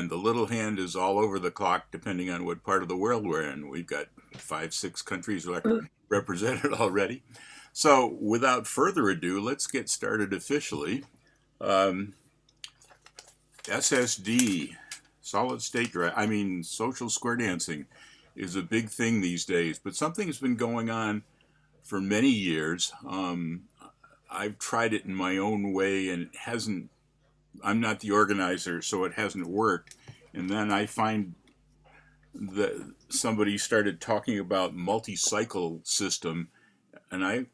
and the little hand is all over the clock depending on what part of the world we're in. We've got 5, 6 countries represented already. So without further ado, let's get started officially. Um, SSD, solid state drive, social square dancing is a big thing these days, but something has been going on for many years. I've tried it in my own way and it hasn't, I'm not the organizer, so it hasn't worked. And then I find that somebody started talking about multi-cycle system, and I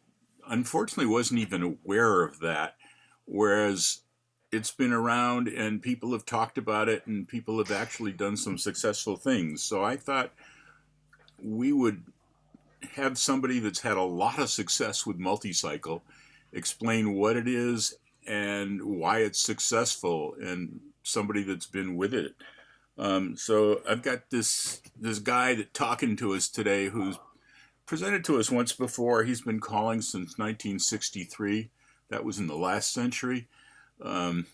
unfortunately wasn't even aware of that. Whereas it's been around and people have talked about it and people have actually done some successful things. So I thought we would have somebody that's had a lot of success with multi-cycle explain what it is and why it's successful, and somebody that's been with it. So I've got this guy that talking to us today who's presented to us once before. He's been calling since 1963. That was in the last century. Um,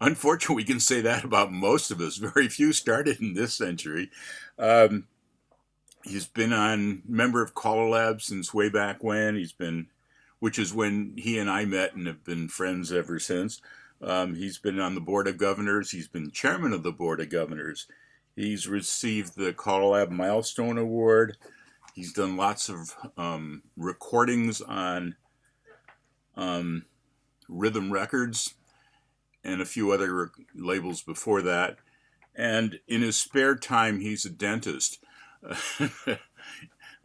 Unfortunately, we can say that about most of us. Very few started in this century. Um, he's been on member of Caller Lab since way back when. Which is when he and I met and have been friends ever since. He's been on the board of governors. He's been chairman of the board of governors. He's received the Caller Lab Milestone Award. He's done lots of recordings on Rhythm Records and a few other labels before that. And in his spare time, he's a dentist.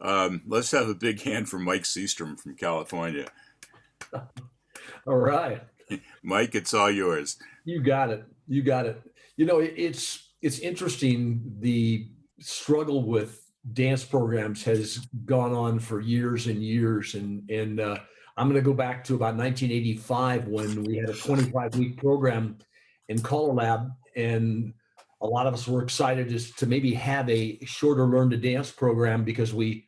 Let's have a big hand for Mike Seastrom from California. All right. Mike, it's all yours. You got it. You got it. It's interesting. The struggle with dance programs has gone on for years and years, and I'm going to go back to about 1985 when we had a 25-week program in Color Lab, and a lot of us were excited just to maybe have a shorter learn to dance program because we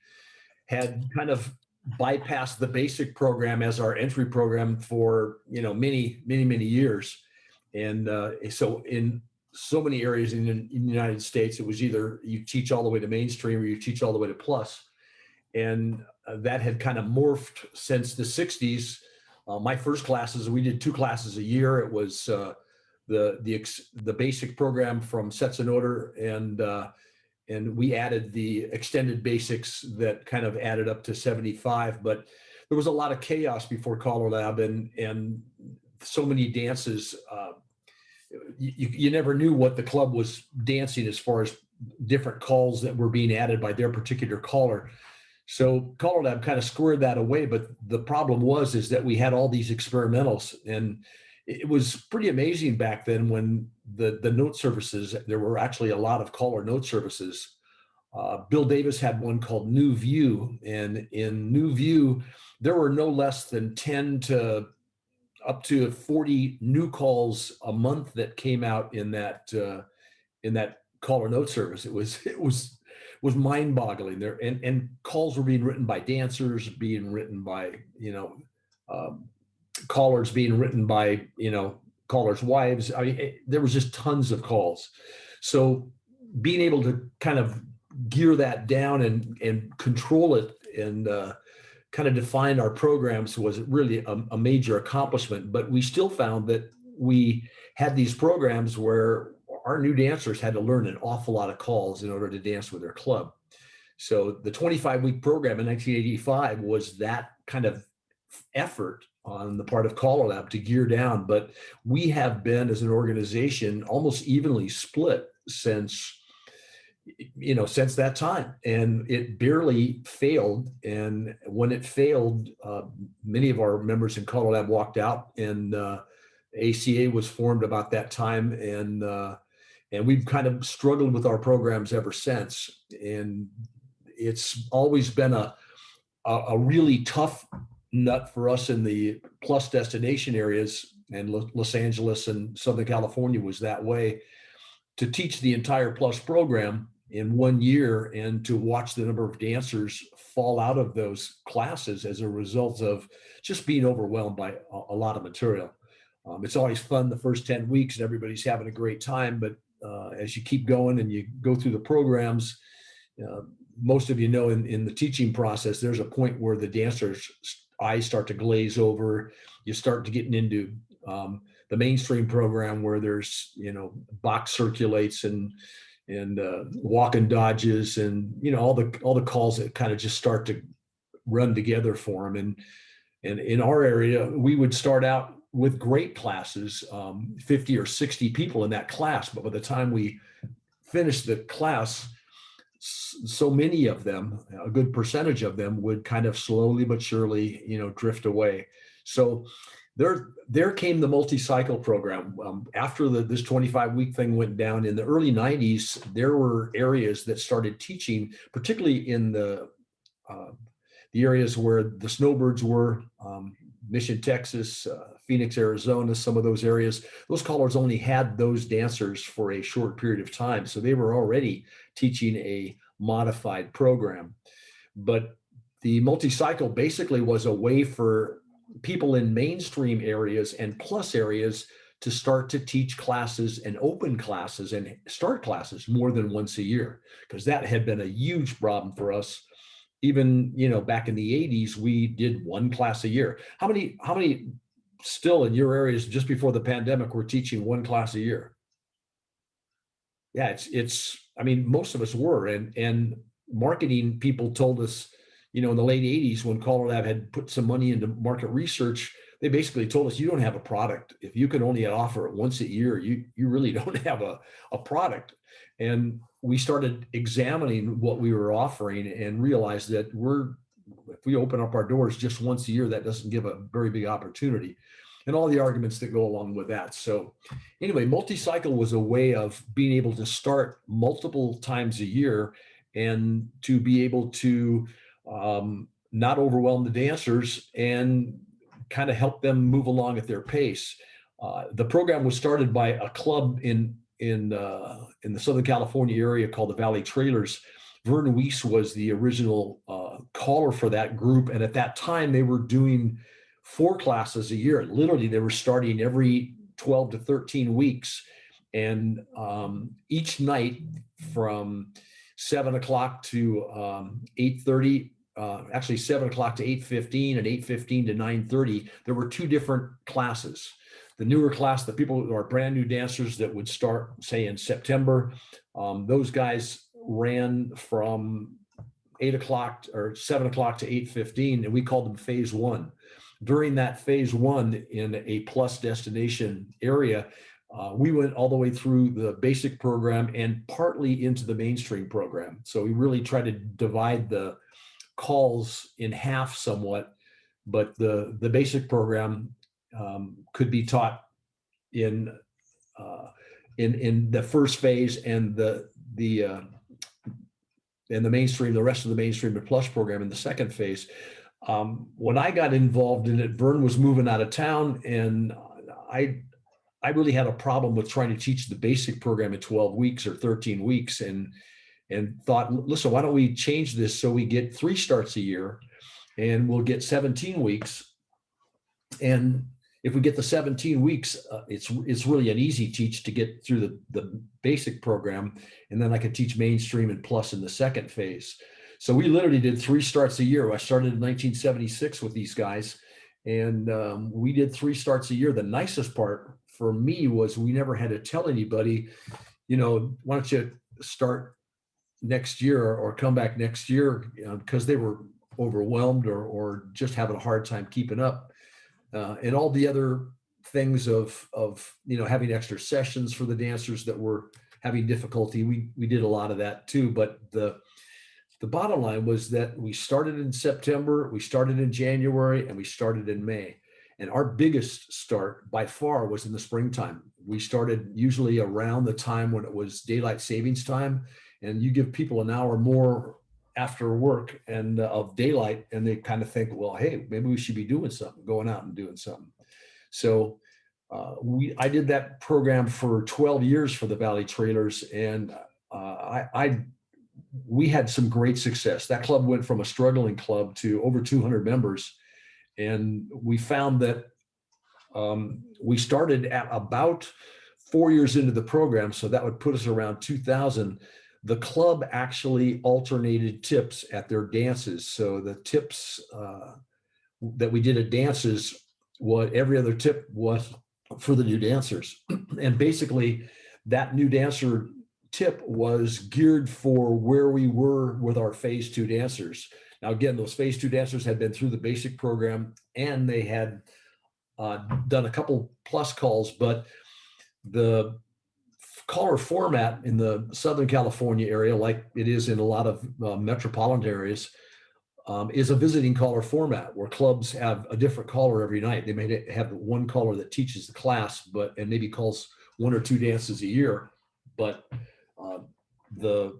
had kind of bypassed the basic program as our entry program for many years. And so in so many areas in the United States, it was either you teach all the way to mainstream or you teach all the way to plus. And that had kind of morphed since the 60s. My first classes, we did 2 classes a year. It was the basic program from Sets in Order, and we added the extended basics that kind of added up to 75. But there was a lot of chaos before Color Lab, and so many dances. You never knew what the club was dancing as far as different calls that were being added by their particular caller. So Color Lab kind of squared that away. But the problem is that we had all these experimentals, and it was pretty amazing back then when the note services, there were actually a lot of caller note services. Bill Davis had one called New View, and in New View, there were no less than 10 to up to 40 new calls a month that came out in that caller note service. It was mind-boggling there, and calls were being written by dancers, being written by callers, being written by callers' wives. I mean, there was just tons of calls. So being able to kind of gear that down and control it and kind of define our programs was really a major accomplishment. But we still found that we had these programs where our new dancers had to learn an awful lot of calls in order to dance with their club. So the 25-week program in 1985 was that kind of effort on the part of Color Lab to gear down. But we have been, as an organization, almost evenly split since that time, and it barely failed. And when it failed, many of our members in Color Lab walked out, and ACA was formed about that time, and we've kind of struggled with our programs ever since. And it's always been a really tough nut for us in the plus destination areas, and Los Angeles and Southern California was that way, to teach the entire plus program in 1 year and to watch the number of dancers fall out of those classes as a result of just being overwhelmed by a lot of material. It's always fun the first 10 weeks and everybody's having a great time. But as you keep going and you go through the programs, uh, most of you know in the teaching process, there's a point where the dancers' eyes start to glaze over. You start to getting into the mainstream program where there's, box circulates and walk and dodges and, all the calls that kind of just start to run together for them. And in our area, we would start out with great classes, 50 or 60 people in that class. But by the time we finished the class, so many of them, a good percentage of them, would kind of slowly but surely, drift away. So there came the multi-cycle program. After this 25-week thing went down in the early 90s, there were areas that started teaching, particularly in the areas where the snowbirds were, Mission, Texas, Phoenix, Arizona, some of those areas. Those callers only had those dancers for a short period of time. So they were already teaching a modified program. But the multi-cycle basically was a way for people in mainstream areas and plus areas to start to teach classes and open classes and start classes more than once a year, because that had been a huge problem for us. Even, back in the 80s, we did one class a year. How many still in your areas just before the pandemic were teaching one class a year? Yeah, I mean, most of us were, and marketing people told us, in the late 80s when Color Lab had put some money into market research, they basically told us, you don't have a product. If you can only offer it once a year, you really don't have a product. And we started examining what we were offering and realized that if we open up our doors just once a year, that doesn't give a very big opportunity, and all the arguments that go along with that. So anyway, multi-cycle was a way of being able to start multiple times a year and to be able to not overwhelm the dancers and kind of help them move along at their pace. The program was started by a club in the Southern California area called the Valley Trailers. Vern Weiss was the original caller for that group. And at that time, they were doing 4 classes a year. Literally, they were starting every 12 to 13 weeks. And each night from 7 o'clock to 8:30, actually 7 o'clock to 8:15 and 8:15 to 9:30, there were 2 different classes. The newer class, the people who are brand new dancers that would start, say, in September, those guys ran from 8 o'clock or 7 o'clock to 8:15, and we called them phase 1. During that phase 1 in a plus destination area, we went all the way through the basic program and partly into the mainstream program. So we really tried to divide the calls in half somewhat, but the basic program could be taught in the first phase, and the mainstream, the rest of the mainstream and plus program in the second phase. When I got involved in it, Vern was moving out of town, and I really had a problem with trying to teach the basic program in 12 weeks or 13 weeks, and thought, listen, why don't we change this so we get 3 starts a year and we'll get 17 weeks. And if we get the 17 weeks, it's really an easy teach to get through the basic program. And then I could teach mainstream and plus in the second phase. So we literally did 3 starts a year. I started in 1976 with these guys, and we did 3 starts a year. The nicest part for me was we never had to tell anybody, why don't you start next year or come back next year, because they were overwhelmed or just having a hard time keeping up. And all the other things of having extra sessions for the dancers that were having difficulty. We did a lot of that too. But the bottom line was that we started in September, we started in January, and we started in May. And our biggest start by far was in the springtime. We started usually around the time when it was daylight savings time, and you give people an hour more after work and of daylight, and they kind of think, well, hey, maybe we should be doing something, going out and doing something. So I did that program for 12 years for the Valley Trailers, and we had some great success. That club went from a struggling club to over 200 members, and we found that We started at about 4 years into the program, so that would put us around 2000. The club actually alternated tips at their dances. So the tips that we did at dances, what every other tip was for the new dancers. And basically, that new dancer tip was geared for where we were with our phase two dancers. Now, again, those phase two dancers had been through the basic program and they had done a couple plus calls, but the caller format in the Southern California area, like it is in a lot of metropolitan areas, is a visiting caller format where clubs have a different caller every night. They may have one caller that teaches the class, and maybe calls one or two dances a year. But uh, the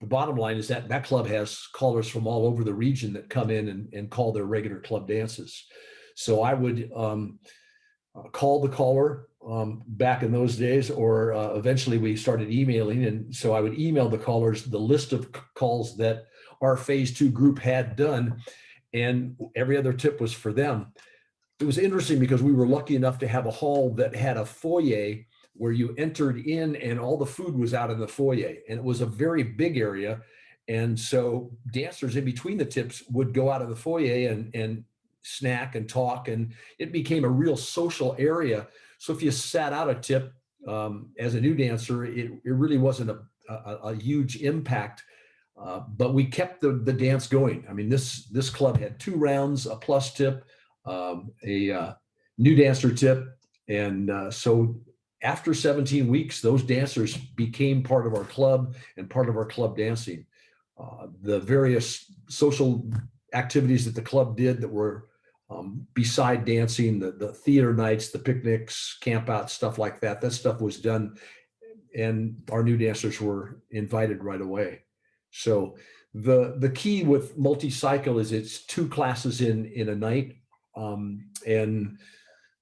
the bottom line is that that club has callers from all over the region that come in and call their regular club dances. So I would call the caller back in those days, or eventually we started emailing. And so I would email the callers the list of calls that our phase two group had done, and every other tip was for them. It was interesting because we were lucky enough to have a hall that had a foyer where you entered in and all the food was out in the foyer. And it was a very big area. And so dancers in between the tips would go out of the foyer and snack and talk. And it became a real social area. So if you sat out a tip as a new dancer, it really wasn't a huge impact. But we kept the dance going. I mean, this club had 2 rounds, a plus tip, a new dancer tip. And so after 17 weeks, those dancers became part of our club and part of our club dancing. The various social activities that the club did that were beside dancing, the theater nights, the picnics, campouts, stuff like that, that stuff was done. And our new dancers were invited right away. So the key with multi-cycle is it's 2 classes in a night. And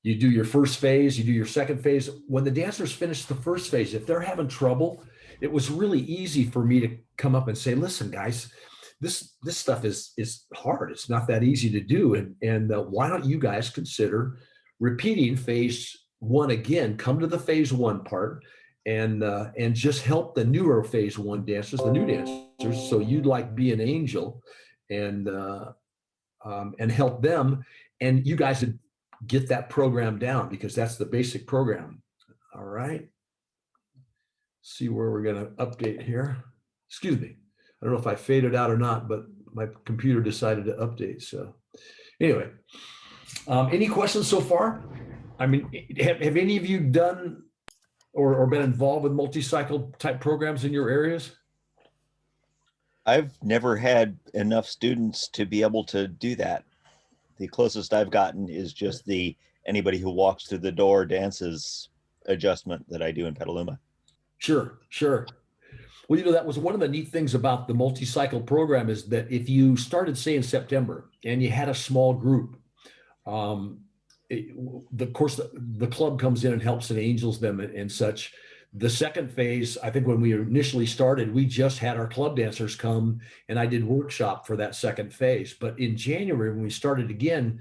you do your first phase, you do your second phase. When the dancers finish the first phase, if they're having trouble, it was really easy for me to come up and say, listen, guys, this stuff is hard. It's not that easy to do. And why don't you guys consider repeating phase one again? Come to the phase one part and just help the newer phase one dancers, the new dancers. So you'd like be an angel and help them. And you guys would get that program down because that's the basic program. All right. See where we're going to update here. Excuse me. I don't know if I faded out or not, but my computer decided to update. So anyway, any questions so far? I mean, have any of you done or been involved with multi-cycle type programs in your areas? I've never had enough students to be able to do that. The closest I've gotten is just the anybody who walks through the door dances adjustment that I do in Petaluma. Sure, sure. Well, that was one of the neat things about the multi-cycle program is that if you started, say, in September and you had a small group, of course, the club comes in and helps and angels them and such. The second phase, I think when we initially started, we just had our club dancers come and I did workshop for that second phase. But in January, when we started again,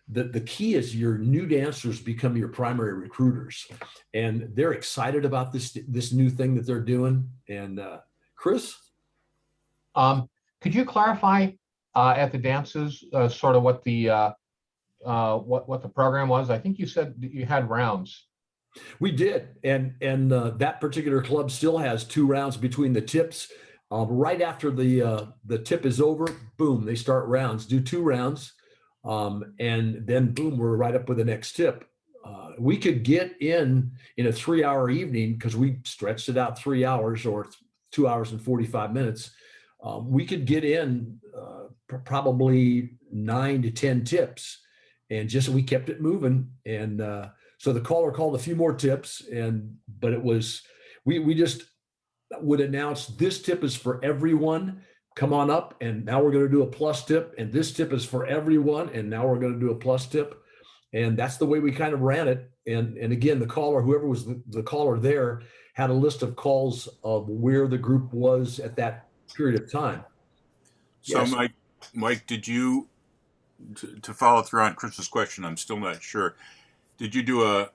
the key is your new dancers become your primary recruiters. And they're excited about this new thing that they're doing. And Chris? Could you clarify at the dances sort of what the program was? I think you said that you had rounds. We did, and that particular club still has 2 rounds between the tips. Right after the tip is over, boom, they start rounds. Do 2 rounds, and then boom, we're right up with the next tip. We could get in a 3-hour evening because we stretched it out 3 hours or 2 hours and 45 minutes. We could get in probably 9 to 10 tips, and just we kept it moving and. So the caller called a few more tips, but it was, we just would announce this tip is for everyone. Come on up, and now we're going to do a plus tip, and this tip is for everyone, and now we're going to do a plus tip, and that's the way we kind of ran it. And again, the caller, whoever was the caller there, had a list of calls of where the group was at that period of time. So, Yes. Mike, did you to follow through on Chris's question? I'm still not sure. Did you do a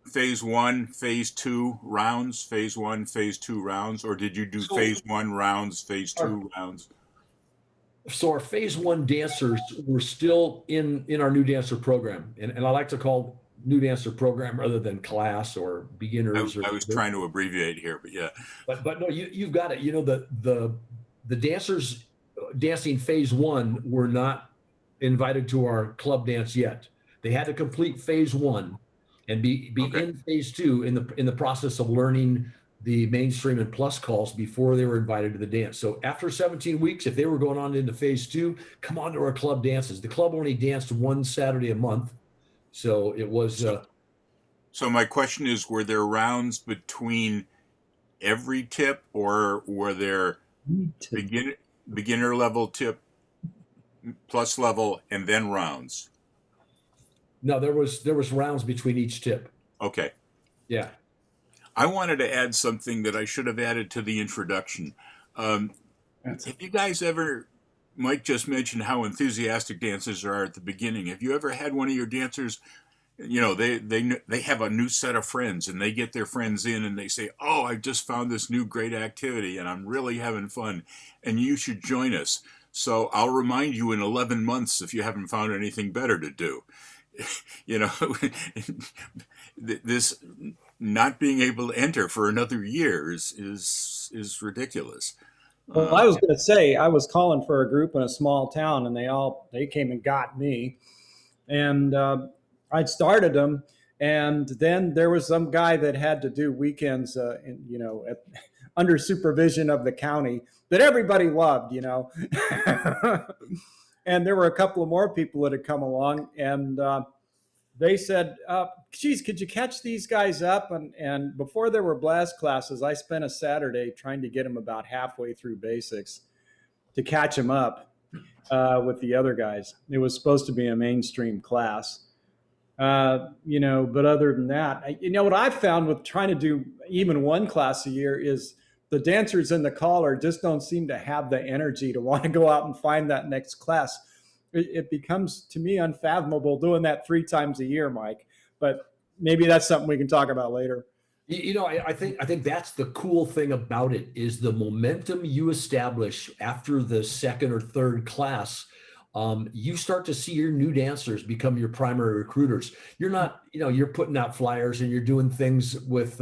phase one, phase two rounds, phase one, phase two rounds, or did you do So phase one rounds, phase our, two rounds? so our phase one dancers were still in our new dancer program. And I like to call new dancer program rather than class or beginners or I was trying to abbreviate here, but yeah. but no, you've got it. You know, the dancers dancing phase one were not invited to our club dance yet. They had to complete phase one and be Okay. in phase two in the process of learning the mainstream and plus calls before they were invited to the dance. So after 17 weeks, if they were going on into phase two, come on to our club dances. The club only danced one Saturday a month. So it was So my question is, were there rounds between every tip, or were there beginner level tip, plus level, and then rounds? no, there was rounds between each tip. Okay. Yeah. I wanted to add something that I should have added to the introduction. Have you guys ever, Mike just mentioned how enthusiastic dancers are at the beginning. Have you ever had one of your dancers, you know, they have a new set of friends and they get their friends in and they say, oh, I just found this new great activity and I'm really having fun and you should join us. So I'll remind you in 11 months if you haven't found anything better to do. You know, this not being able to enter for another year is ridiculous. Well, I was going to say I was calling for a group in a small town, and they came and got me, and I'd started them, and then there was some guy that had to do weekends, under supervision of the county that everybody loved, and there were a couple of more people that had come along, and they said, geez, could you catch these guys up? And before there were blast classes, I spent a Saturday trying to get them about halfway through basics to catch them up with the other guys. It was supposed to be a mainstream class. But other than that, what I've found with trying to do even one class a year is the dancers in the collar just don't seem to have the energy to want to go out and find that next class. It becomes, to me, unfathomable doing that 3 times a year, Mike. But maybe that's something we can talk about later. I think that's the cool thing about it is the momentum you establish after the second or third class. You start to see your new dancers become your primary recruiters. You're not, you're putting out flyers and you're doing things with,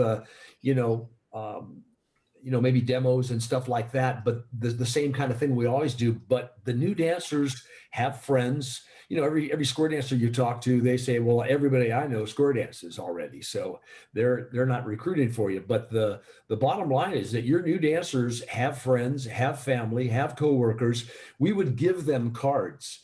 maybe demos and stuff like that, but the same kind of thing we always do. But the new dancers have friends. Every square dancer you talk to, they say, well, everybody I know square dances already. So they're not recruiting for you. But the bottom line is that your new dancers have friends, have family, have coworkers. We would give them cards.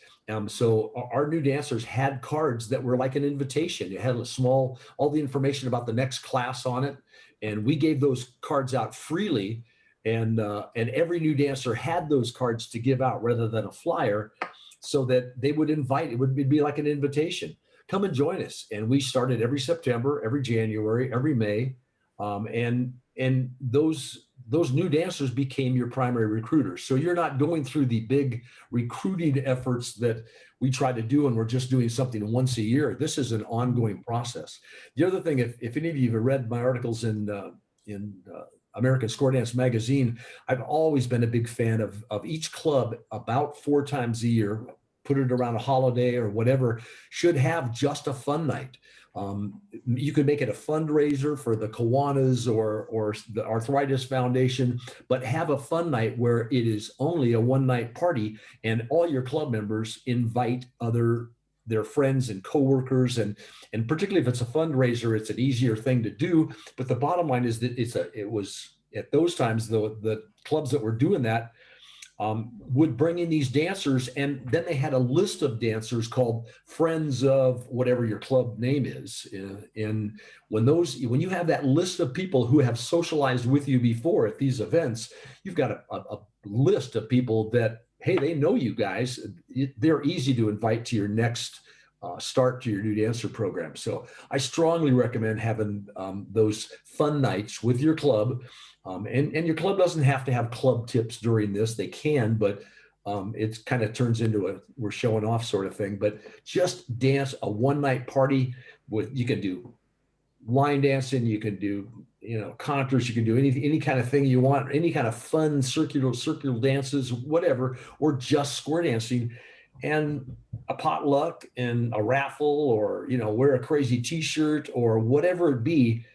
So our new dancers had cards that were like an invitation. It had all the information about the next class on it. And we gave those cards out freely. And every new dancer had those cards to give out rather than a flyer, so that they would invite. It would be like an invitation. Come and join us. And we started every September, every January, every May. And those new dancers became your primary recruiters. So you're not going through the big recruiting efforts that we try to do, and we're just doing something once a year. This is an ongoing process. The other thing, if any of you have read my articles in American Square Dance Magazine, I've always been a big fan of each club about 4 times a year, put it around a holiday or whatever, should have just a fun night. You could make it a fundraiser for the Kiwanis or the Arthritis Foundation, but have a fun night where it is only a one-night party and all your club members invite their friends and coworkers, and particularly if it's a fundraiser, it's an easier thing to do. But the bottom line is that it was at those times, the clubs that were doing that would bring in these dancers, and then they had a list of dancers called friends of whatever your club name is. And when you have that list of people who have socialized with you before at these events, you've got a list of people that, hey, they know you guys. They're easy to invite to your next start to your new dancer program. So I strongly recommend having those fun nights with your club. And your club doesn't have to have club tips during this. They can, but it kind of turns into we're showing off sort of thing. But just dance a one-night party you can do line dancing, you can do, contours, you can do any kind of thing you want, any kind of fun circular dances, whatever, or just square dancing, and a potluck and a raffle, or wear a crazy t-shirt or whatever it be.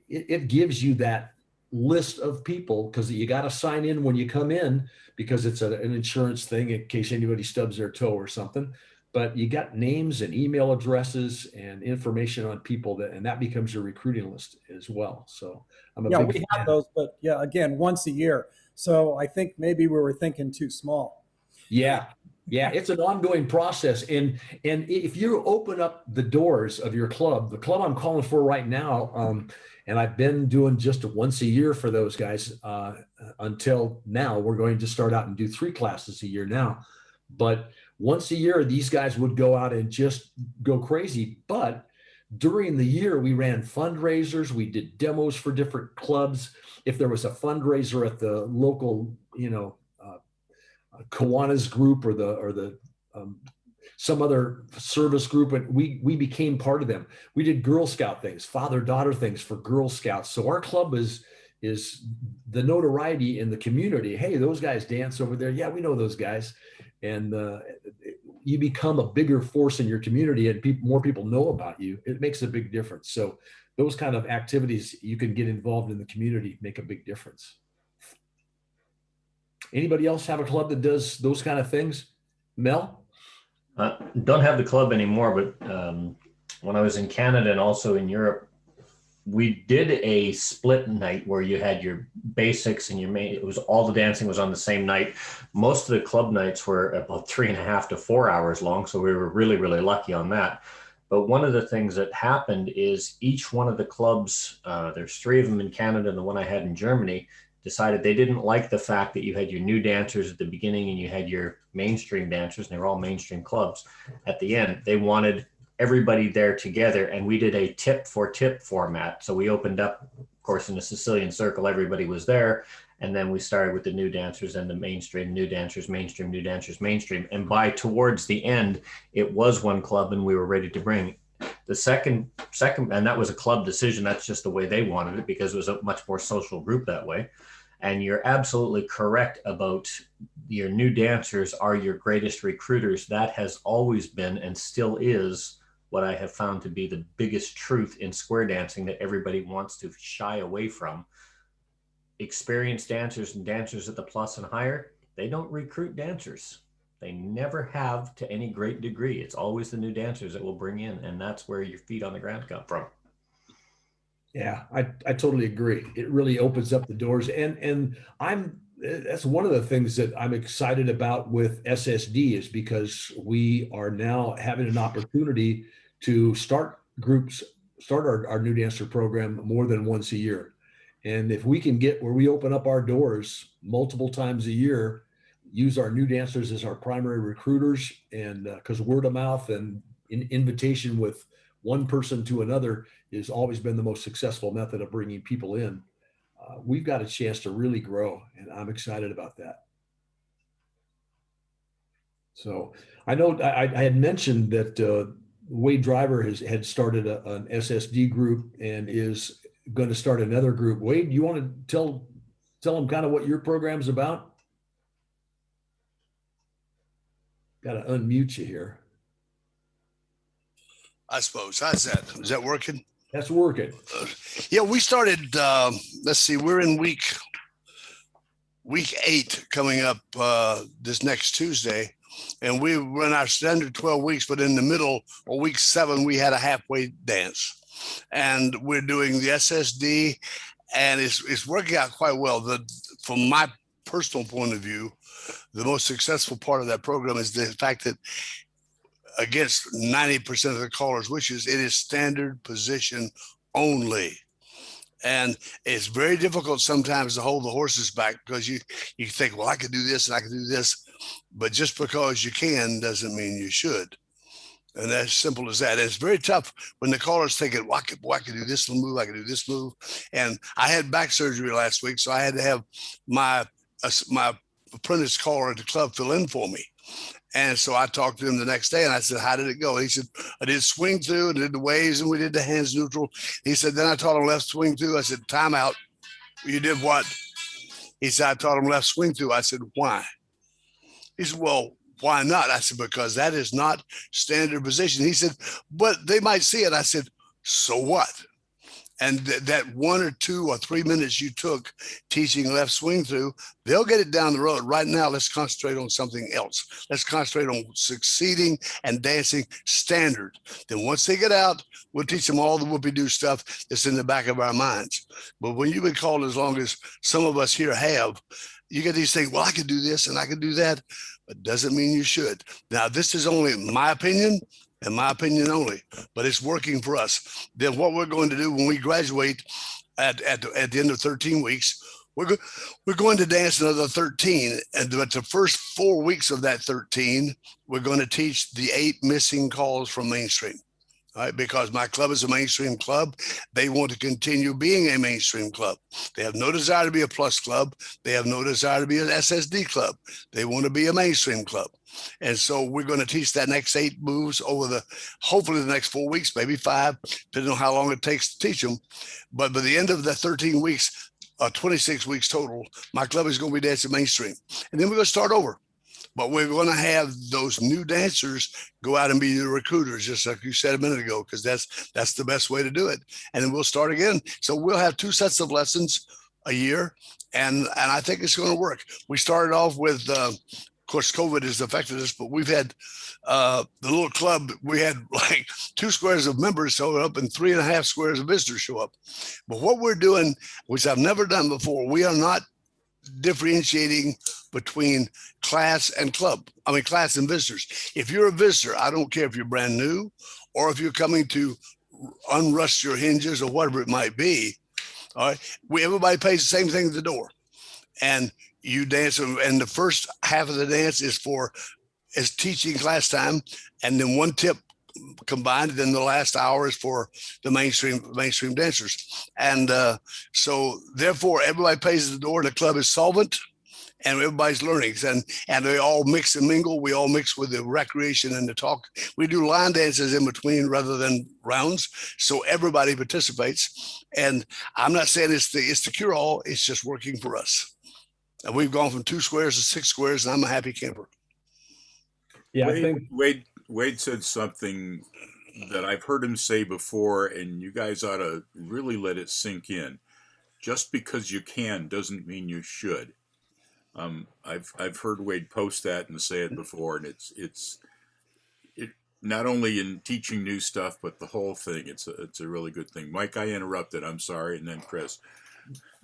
It gives you that list of people, because you got to sign in when you come in, because it's an insurance thing in case anybody stubs their toe or something. But you got names and email addresses and information on people, and that becomes your recruiting list as well. So I'm a Yeah, big we fan. have those, but yeah, again, once a year. So I think maybe we were thinking too small. Yeah. Yeah, it's an ongoing process. And if you open up the doors of your club, the club I'm calling for right now, and I've been doing just once a year for those guys until now. We're going to start out and do 3 classes a year now. But once a year, these guys would go out and just go crazy. But during the year, we ran fundraisers. We did demos for different clubs. If there was a fundraiser at the local, Kiwanis group or the some other service group, and we became part of them. We did Girl Scout things, father-daughter things for Girl Scouts. So our club is the notoriety in the community. Hey, those guys dance over there. Yeah, we know those guys. And you become a bigger force in your community, and more people know about you. It makes a big difference. So those kind of activities you can get involved in the community make a big difference. Anybody else have a club that does those kind of things? Mel? Don't have the club anymore, but when I was in Canada and also in Europe, we did a split night where you had your basics and your main. It was all the dancing was on the same night. Most of the club nights were about 3.5 to 4 hours long, so we were really, really lucky on that. But one of the things that happened is each one of the clubs, there's 3 of them in Canada and the one I had in Germany, decided they didn't like the fact that you had your new dancers at the beginning and you had your mainstream dancers, and they were all mainstream clubs at the end. They wanted everybody there together, and we did a tip for tip format. So we opened up, of course, in a Sicilian circle, everybody was there. And then we started with the new dancers and the mainstream, new dancers, mainstream, new dancers, mainstream. And by towards the end, it was one club and we were ready to bring the second, and that was a club decision. That's just the way they wanted it, because it was a much more social group that way. And you're absolutely correct about your new dancers are your greatest recruiters. That has always been and still is what I have found to be the biggest truth in square dancing that everybody wants to shy away from. Experienced dancers and dancers at the plus and higher, they don't recruit dancers. They never have to any great degree. It's always the new dancers that will bring in, and that's where your feet on the ground come from. Yeah, I totally agree. It really opens up the doors. And that's one of the things that I'm excited about with SSD, is because we are now having an opportunity to start our new dancer program more than once a year. And if we can get where we open up our doors multiple times a year, use our new dancers as our primary recruiters, and because word of mouth and invitation with one person to another has always been the most successful method of bringing people in. We've got a chance to really grow, and I'm excited about that. So I know I had mentioned that Wade Driver had started an SSD group and is going to start another group. Wade, you want to tell them kind of what your program's about? Got to unmute you here. I suppose. How's that? Is that working? That's working. Yeah, we started, let's see, we're in week 8 coming up this next Tuesday. And we run our standard 12 weeks, but in the middle of week 7, we had a halfway dance. And we're doing the SSD, and it's working out quite well. From my personal point of view, the most successful part of that program is the fact that against 90% of the callers' wishes, it is standard position only. And it's very difficult sometimes to hold the horses back, because you think, well, I could do this and I could do this. But just because you can doesn't mean you should. And that's simple as that. And it's very tough when the caller's thinking, well, I could do this move, I could do this move. And I had back surgery last week, so I had to have my apprentice caller at the club fill in for me. And so I talked to him the next day and I said, how did it go? He said, I did swing through and did the waves and we did the hands neutral. He said, then I taught him left swing through. I said, time out. You did what? He said, I taught him left swing through. I said, why? He said, well, why not? I said, because that is not standard position. He said, but they might see it. I said, so what? And that 1 or 2 or 3 minutes you took teaching left swing through, they'll get it down the road. Right now, let's concentrate on something else. Let's concentrate on succeeding and dancing standard. Then once they get out, we'll teach them all the whoopee-doo stuff that's in the back of our minds. But when you've been called as long as some of us here have, you get these things, well, I could do this and I could do that, but doesn't mean you should. Now, this is only my opinion and my opinion only, but it's working for us. Then what we're going to do when we graduate at the end of 13 weeks, we're going to dance another 13. But the first 4 weeks of that 13, we're going to teach the 8 missing calls from mainstream. All right, because my club is a mainstream club. They want to continue being a mainstream club. They have no desire to be a plus club. They have no desire to be an SSD club. They want to be a mainstream club. And so we're going to teach that next 8 moves over hopefully the next 4 weeks, maybe 5, depending on how long it takes to teach them. But by the end of the 13 weeks, 26 weeks total, my club is going to be dancing mainstream. And then we're going to start over. But we're going to have those new dancers go out and be the recruiters, just like you said a minute ago, because that's the best way to do it. And then we'll start again. So we'll have 2 sets of lessons a year, and I think it's going to work. We started off with, of course, COVID has affected us, but we've had the little club. We had like 2 squares of members show up and 3.5 squares of visitors show up. But what we're doing, which I've never done before, we are not differentiating between class and class and visitors. If you're a visitor, I don't care if you're brand new or if you're coming to unrust your hinges or whatever it might be. All right. Everybody pays the same thing at the door, and you dance. And the first half of the dance is teaching class time. And then 1 tip combined, then the last hour is for the mainstream dancers. And so therefore everybody pays at the door. The club is solvent and everybody's learning, and they all mix and mingle. We all mix with the recreation and the talk. We do line dances in between rather than rounds, so everybody participates. And I'm not saying it's the cure all, it's just working for us. And we've gone from 2 squares to 6 squares, and I'm a happy camper. Yeah, Wade, I think Wade said something that I've heard him say before, and you guys ought to really let it sink in. Just because you can doesn't mean you should. I've heard Wade post that and say it before, and it's not only in teaching new stuff, but the whole thing. It's a really good thing. Mike, I interrupted. I'm sorry, and then Chris.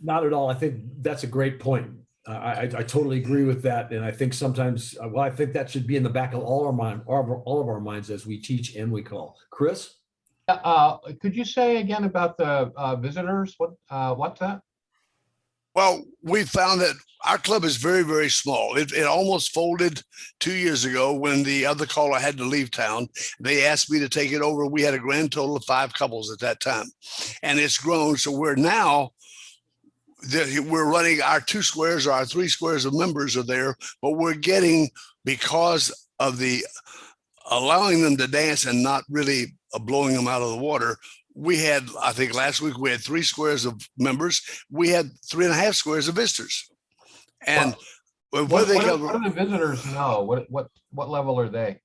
not at all. I think that's a great point. I totally agree with that, and I think sometimes, I think that should be in the back of all of our minds as we teach and we call. Chris, Could you say again about the visitors? What's that? Well, we found that our club is very, very small. It almost folded 2 years ago when the other caller had to leave town. They asked me to take it over. We had a grand total of 5 couples at that time, and it's grown. So we're running our 2 squares or our 3 squares of members are there, but we're getting, because of the allowing them to dance and not really blowing them out of the water. We had, I think last week we had 3 squares of members. We had 3.5 squares of visitors. And What do the visitors know? What level are they?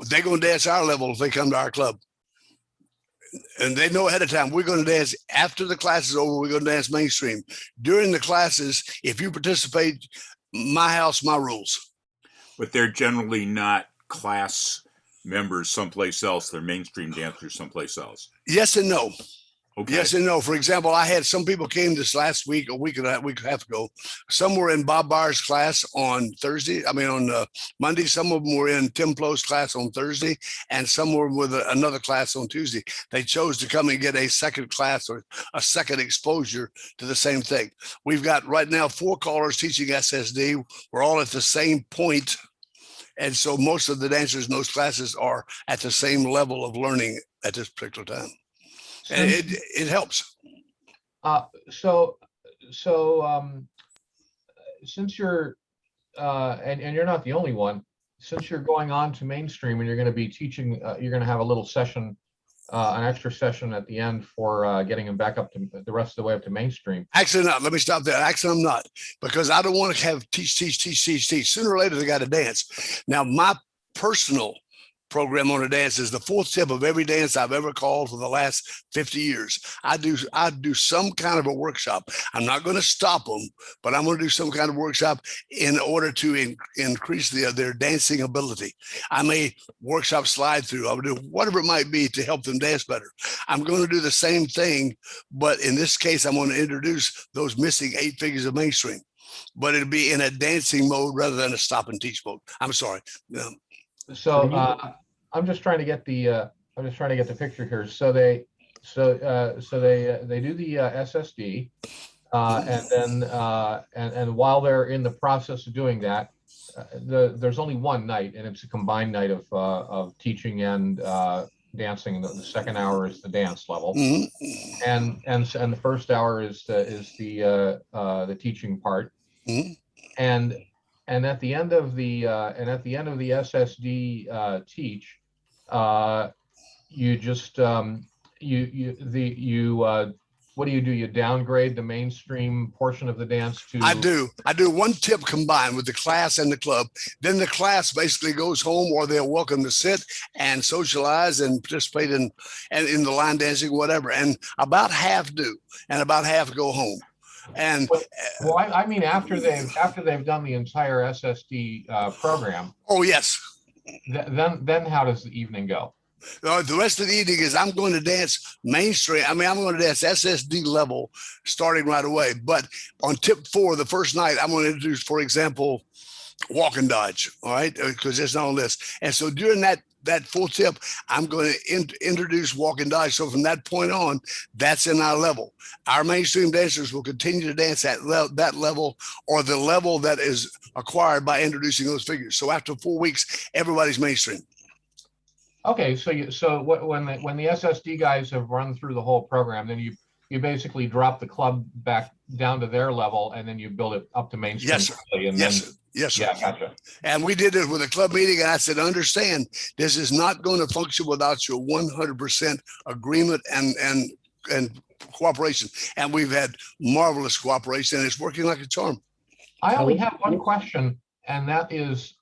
They're going to dance our level if they come to our club. And they know ahead of time, we're going to dance after the class is over. We're going to dance mainstream. During the classes, if you participate, my house, my rules. But they're generally not class members someplace else. They're mainstream dancers someplace else. Yes and no. Okay. Yes and no. For example, I had some people came this last week, a week and a half ago. Some were in Bob Barr's class on Monday. Some of them were in Tim Flo's class on Thursday, and some were with another class on Tuesday. They chose to come and get a second class or a second exposure to the same thing. We've got right now 4 callers teaching SSD. We're all at the same point. And so most of the dancers in those classes are at the same level of learning at this particular time. And it helps. Since you're and you're not the only one, since you're going on to mainstream and you're going to be teaching, you're going to have a little session, an extra session at the end for getting them back up to the rest of the way up to mainstream. Actually, not. Let me stop there. Actually, I'm not, because I don't want to have teach. Sooner or later, they got to dance. Now, my personal program on a dance is the fourth tip of every dance I've ever called for the last 50 years. I do some kind of a workshop. I'm not going to stop them, but I'm going to do some kind of workshop in order to increase their dancing ability. I may workshop slide through. I'll do whatever it might be to help them dance better. I'm going to do the same thing, but in this case, I'm going to introduce those missing 8 figures of mainstream, but it'll be in a dancing mode rather than a stop and teach mode. I'm sorry. So I'm just trying to get the picture here. So they do the SSD, and then and while they're in the process of doing that, there's only one night, and it's a combined night of teaching and dancing. The second hour is the dance level, and the first hour is the teaching part, and at the end of the SSD teach, you just what do? You downgrade the mainstream portion of the dance to? I do one tip combined with the class and the club. Then the class basically goes home, or they're welcome to sit and socialize and participate in the line dancing, whatever. And about half do, and about half go home. And well, I mean, after they've done the entire SSD program. Oh yes. Then how does the evening go? The rest of the evening is I'm going to dance mainstream. I mean, I'm going to dance SSD level starting right away. But on tip 4, the first night, I'm going to introduce, for example, walk and dodge. All right, because it's not on this. And so during that full tip, I'm going to introduce walk and dodge. So from that point on, that's in our level. Our mainstream dancers will continue to dance at that level, or the level that is acquired by introducing those figures. So after 4 weeks, everybody's mainstream. Okay, so when the SSD guys have run through the whole program, then you basically drop the club back down to their level, and then you build it up to mainstream. Yes, sir. Yes, sir. Yeah, gotcha. And we did it with a club meeting, and I said, understand, this is not going to function without your 100% agreement and cooperation. And we've had marvelous cooperation, and it's working like a charm. I only have one question, and that is,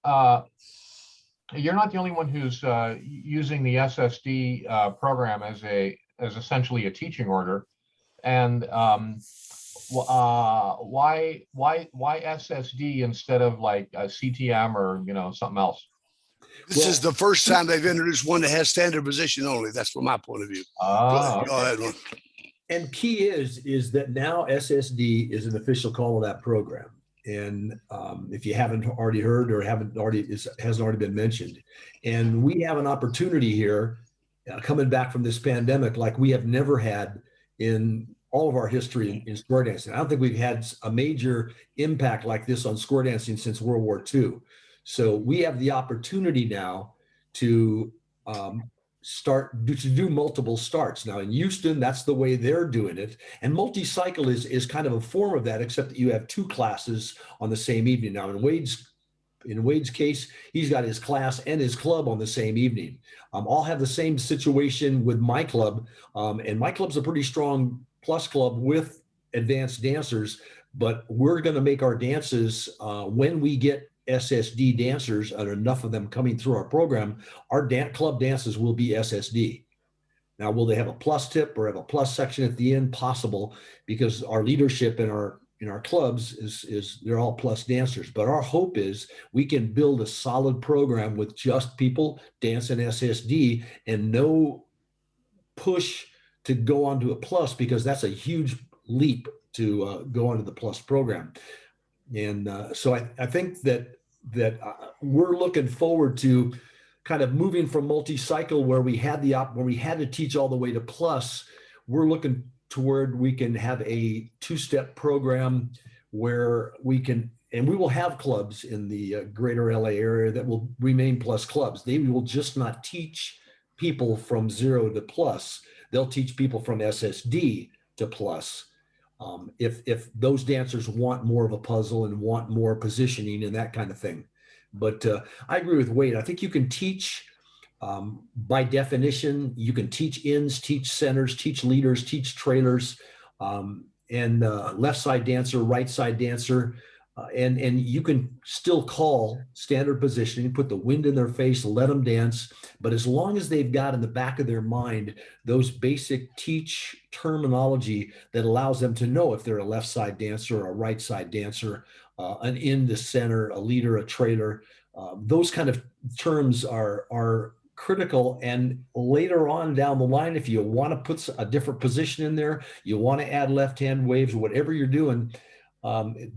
you're not the only one who's using the SSD program as essentially a teaching order, and why SSD instead of like a CTM or something else? This is the first time they've introduced one that has standard position only. That's from my point of view. Go ahead, Ron. And key is that now SSD is an official call of that program. And if you haven't already heard or hasn't already been mentioned, and we have an opportunity here coming back from this pandemic like we have never had in all of our history in square dancing. I don't think we've had a major impact like this on square dancing since World War II. So we have the opportunity now to do multiple starts. Now in Houston, that's the way they're doing it. And multi-cycle is kind of a form of that, except that you have 2 classes on the same evening. Now in Wade's case, he's got his class and his club on the same evening. I'll have the same situation with my club. And my club's a pretty strong plus club with advanced dancers, but we're going to make our dances when we get SSD dancers and enough of them coming through our program, our club dances will be SSD. Now, will they have a plus tip or have a plus section at the end? Possible, because our leadership in our clubs is they're all plus dancers. But our hope is we can build a solid program with just people dancing SSD and no push to go onto a plus, because that's a huge leap to go onto the plus program. And so I think that we're looking forward to kind of moving from multi-cycle where we had to teach all the way to plus. We're looking toward we can have a 2-step program where we can, and we will have clubs in the greater LA area that will remain plus clubs. They will just not teach people from 0 to plus. They'll teach people from SSD to plus. If those dancers want more of a puzzle and want more positioning and that kind of thing. But I agree with Wade. I think you can teach by definition. You can teach ins, teach centers, teach leaders, teach trailers, and left side dancer, right side dancer. And you can still call standard positioning, put the wind in their face, let them dance. But as long as they've got in the back of their mind those basic teach terminology that allows them to know if they're a left side dancer or a right side dancer, an in the center, a leader, a trailer, those kind of terms are critical. And later on down the line, if you want to put a different position in there, you want to add left hand waves, whatever you're doing,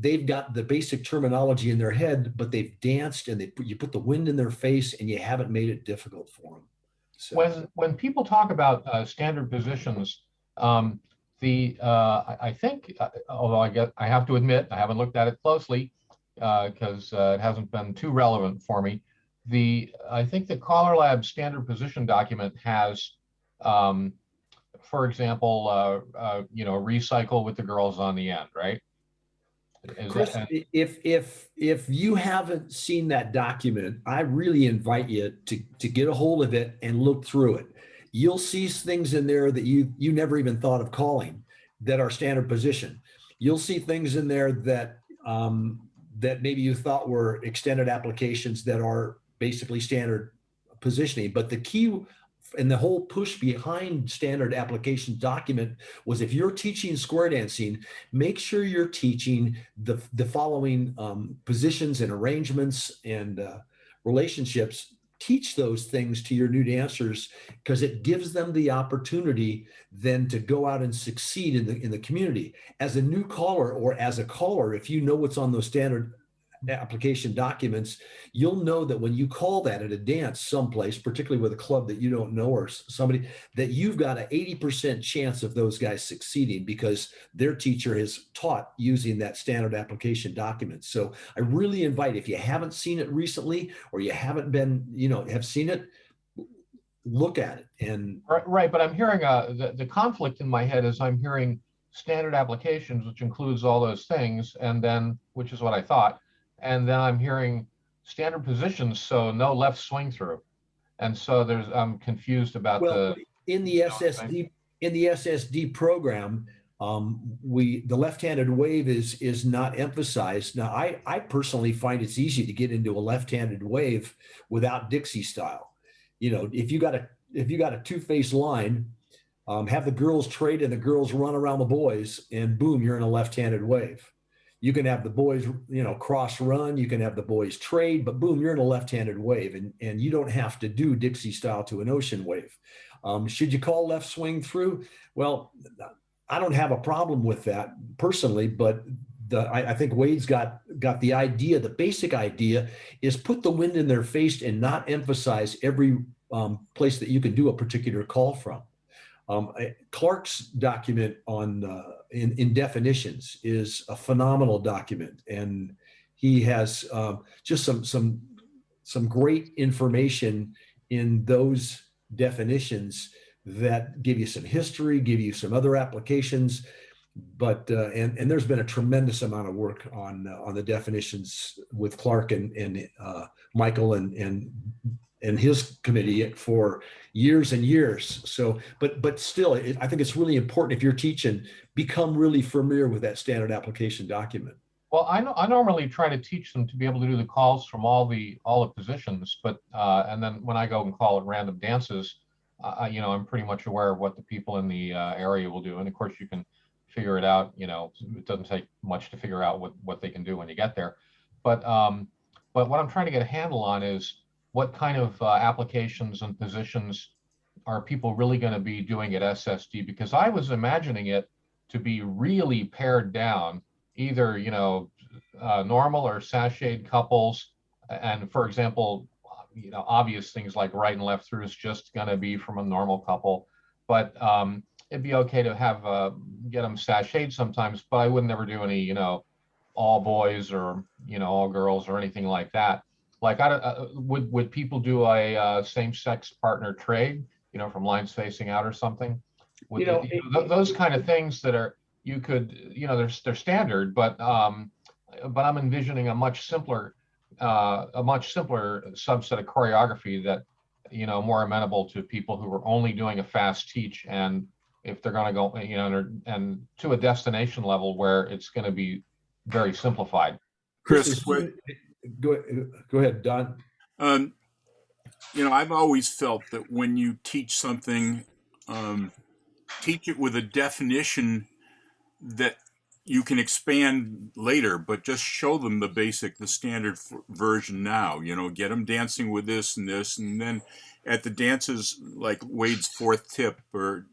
they've got the basic terminology in their head, but they've danced and you put the wind in their face and you haven't made it difficult for them. So when people talk about standard positions, I think, although I have to admit I haven't looked at it closely because it hasn't been too relevant for me. I think the Collar Lab standard position document has, for example, recycle with the girls on the end, right? Chris, if you haven't seen that document, I really invite you to get a hold of it and look through it. You'll see things in there that you never even thought of calling that are standard position. You'll see things in there that that maybe you thought were extended applications that are basically standard positioning. But the key and the whole push behind standard application document was, if you're teaching square dancing, make sure you're teaching the following positions and arrangements and relationships. Teach those things to your new dancers, because it gives them the opportunity then to go out and succeed in the community. As a new caller or as a caller, if you know what's on those standard application documents, you'll know that when you call that at a dance someplace, particularly with a club that you don't know or somebody, that you've got an 80% chance of those guys succeeding because their teacher has taught using that standard application document. So I really invite, if you haven't seen it recently or you haven't been, have seen it, look at it. And right, but I'm hearing the conflict in my head is I'm hearing standard applications, which includes all those things, and then, which is what I thought. And then I'm hearing standard positions, so no left swing through. And so I'm confused about in the SSD program, the left-handed wave is not emphasized. Now, I personally find it's easy to get into a left-handed wave without Dixie style. If you got a two-face line, have the girls trade and the girls run around the boys, and boom, you're in a left-handed wave. You can have the boys, cross run. You can have the boys trade, but boom, you're in a left-handed wave, and you don't have to do Dixie style to an ocean wave. Should you call left swing through? Well, I don't have a problem with that personally, but I think Wade's got the idea. The basic idea is put the wind in their face and not emphasize every place that you can do a particular call from. Clark's document on in definitions is a phenomenal document, and he has just some great information in those definitions that give you some history, give you some other applications. But and there's been a tremendous amount of work on the definitions with Clark and Michael and his committee for years and years. So, but still, I think it's really important, if you're teaching, become really familiar with that standard application document. Well, I normally try to teach them to be able to do the calls from all the positions, but and then when I go and call at random dances, I'm pretty much aware of what the people in the area will do, and of course you can figure it out. It doesn't take much to figure out what they can do when you get there. But what I'm trying to get a handle on is, what kind of applications and positions are people really going to be doing at SSD? Because I was imagining it to be really pared down, either, normal or sashayed couples. And for example, obvious things like right and left through is just going to be from a normal couple. But it'd be okay to have get them sashayed sometimes, but I would never do any, all boys or, all girls or anything like that. Like, would people do a same-sex partner trade, from lines facing out or something? Those kind of things that are, you could, they're standard, but I'm envisioning a much simpler a much simpler subset of choreography that, more amenable to people who are only doing a fast teach, and if they're going to go, and to a destination level where it's going to be very simplified. Chris, go ahead, Don. I've always felt that when you teach something, teach it with a definition that you can expand later, but just show them the standard version now. Get them dancing with this, and then at the dances, like Wade's fourth tip or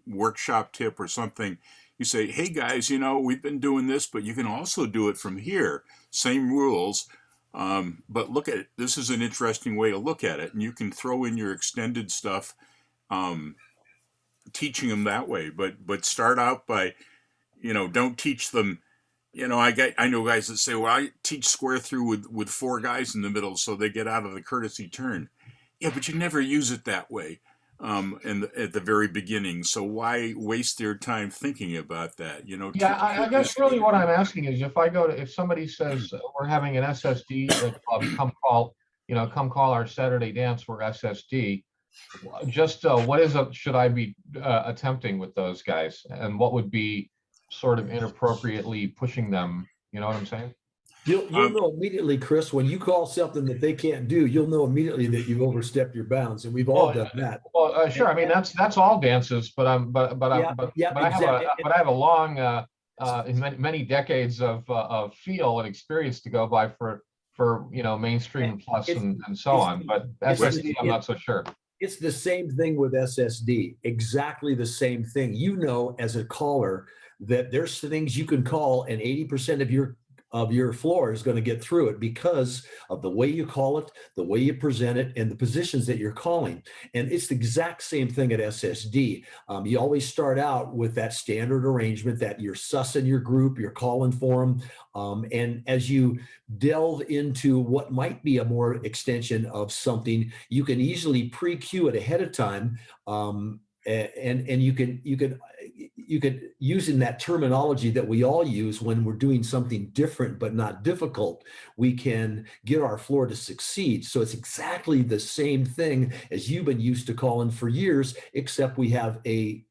workshop tip or something, you say, hey guys, we've been doing this, but you can also do it from here. Same rules. But look at it. This is an interesting way to look at it, and you can throw in your extended stuff, teaching them that way. But start out by, don't teach them. I know guys that say, well, I teach square through with four guys in the middle, so they get out of the courtesy turn. Yeah, but you never use it that way, and at the very beginning. So why waste their time thinking about that? Yeah, I guess really what I'm asking is if somebody says we're having an SSD club, come call our Saturday dance, we're SSD. Just what should I be attempting with those guys, and what would be sort of inappropriately pushing them? You know what I'm saying? You'll know immediately, Chris, when you call something that they can't do, you'll know immediately that you've overstepped your bounds, and we've all done that. Well, sure. I mean, that's all dances, but I have a long, many decades of feel and experience to go by for mainstream plus and so on. But SSD, I'm not so sure. It's the same thing with SSD. Exactly the same thing. As a caller, that there's things you can call, and 80% of your floor is going to get through it because of the way you call it, the way you present it, and the positions that you're calling. And it's the exact same thing at SSD. You always start out with that standard arrangement that you're sussing your group, you're calling for them. And as you delve into what might be a more extension of something, you can easily pre-cue it ahead of time. And you could using that terminology that we all use when we're doing something different but not difficult, we can get our floor to succeed. So it's exactly the same thing as you've been used to calling for years, except we have a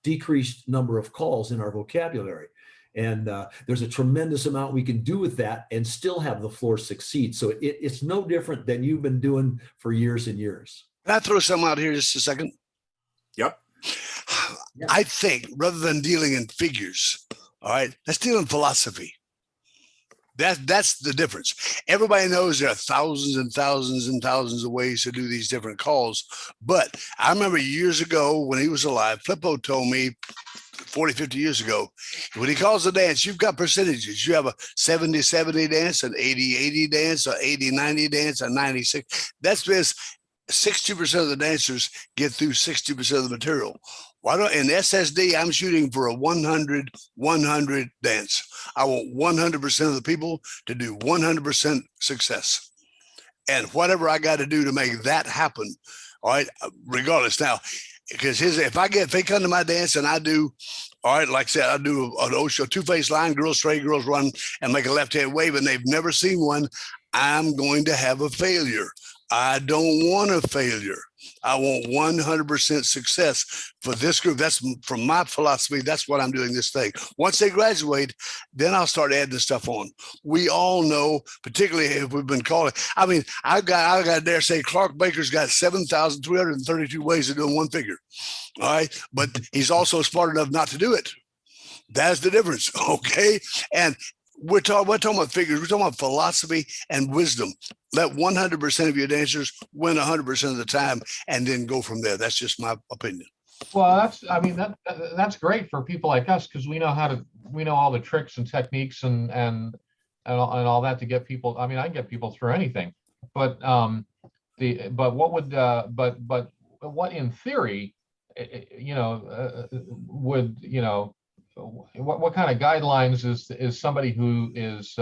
decreased number of calls in our vocabulary. And there's a tremendous amount we can do with that and still have the floor succeed. So it's no different than you've been doing for years and years. Can I throw something out here just a second? Yep. I think rather than dealing in figures, all right, let's deal in philosophy. That's the difference. Everybody knows there are thousands and thousands and thousands of ways to do these different calls. But I remember years ago when he was alive, Flippo told me 40, 50 years ago, when he calls a dance, you've got percentages. You have a 70-70 dance, an 80-80 dance, an 80-90 dance, a 96. That's because 60% of the dancers get through 60% of the material. Why don't in SSD, I'm shooting for a 100-100 dance. I want 100% of the people to do 100% success. And whatever I got to do to make that happen, all right, regardless. Now, because if they come to my dance and I do, all right, like I said, I do an OSHA two-face line, girls straight, girls run, and make a left-hand wave, and they've never seen one, I'm going to have a failure. I don't want a failure. I want 100% success for this group. That's from my philosophy. That's what I'm doing this thing. Once they graduate, then I'll start adding the stuff on. We all know, particularly if we've been calling. I mean, I got to dare say Clark Baker's got 7,332 ways of doing one figure. All right. But he's also smart enough not to do it. That's the difference. Okay. And we're talking about figures. We're talking about philosophy and wisdom. Let 100% of your dancers win 100% of the time, and then go from there. That's just my opinion. Well, that's great for people like us because we know all the tricks and techniques and all that to get people. I mean, I can get people through anything, but what in theory, what kind of guidelines is somebody who is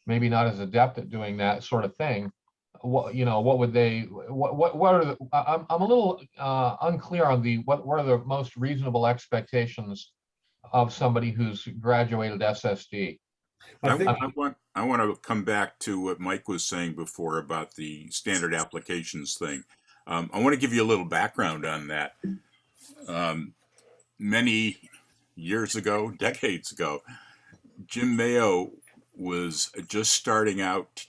maybe not as adept at doing that sort of thing? What would they? What are the? I'm a little unclear on what are the most reasonable expectations of somebody who's graduated SSD. I think I want to come back to what Mike was saying before about the standard applications thing. I want to give you a little background on that. Many years ago, decades ago, Jim Mayo was just starting out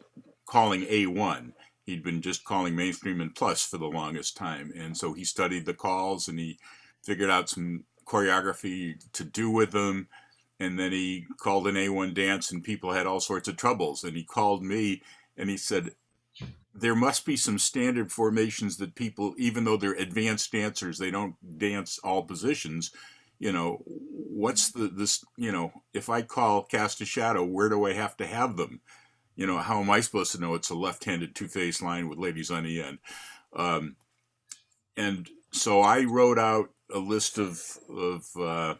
calling A1. He'd been just calling mainstream and plus for the longest time. And so he studied the calls and he figured out some choreography to do with them. And then he called an A1 dance and people had all sorts of troubles. And he called me and he said, there must be some standard formations that people, even though they're advanced dancers, they don't dance all positions. What's this, if I call cast a shadow, where do I have to have them? How am I supposed to know it's a left-handed two-phase line with ladies on the end? And so I wrote out a list of the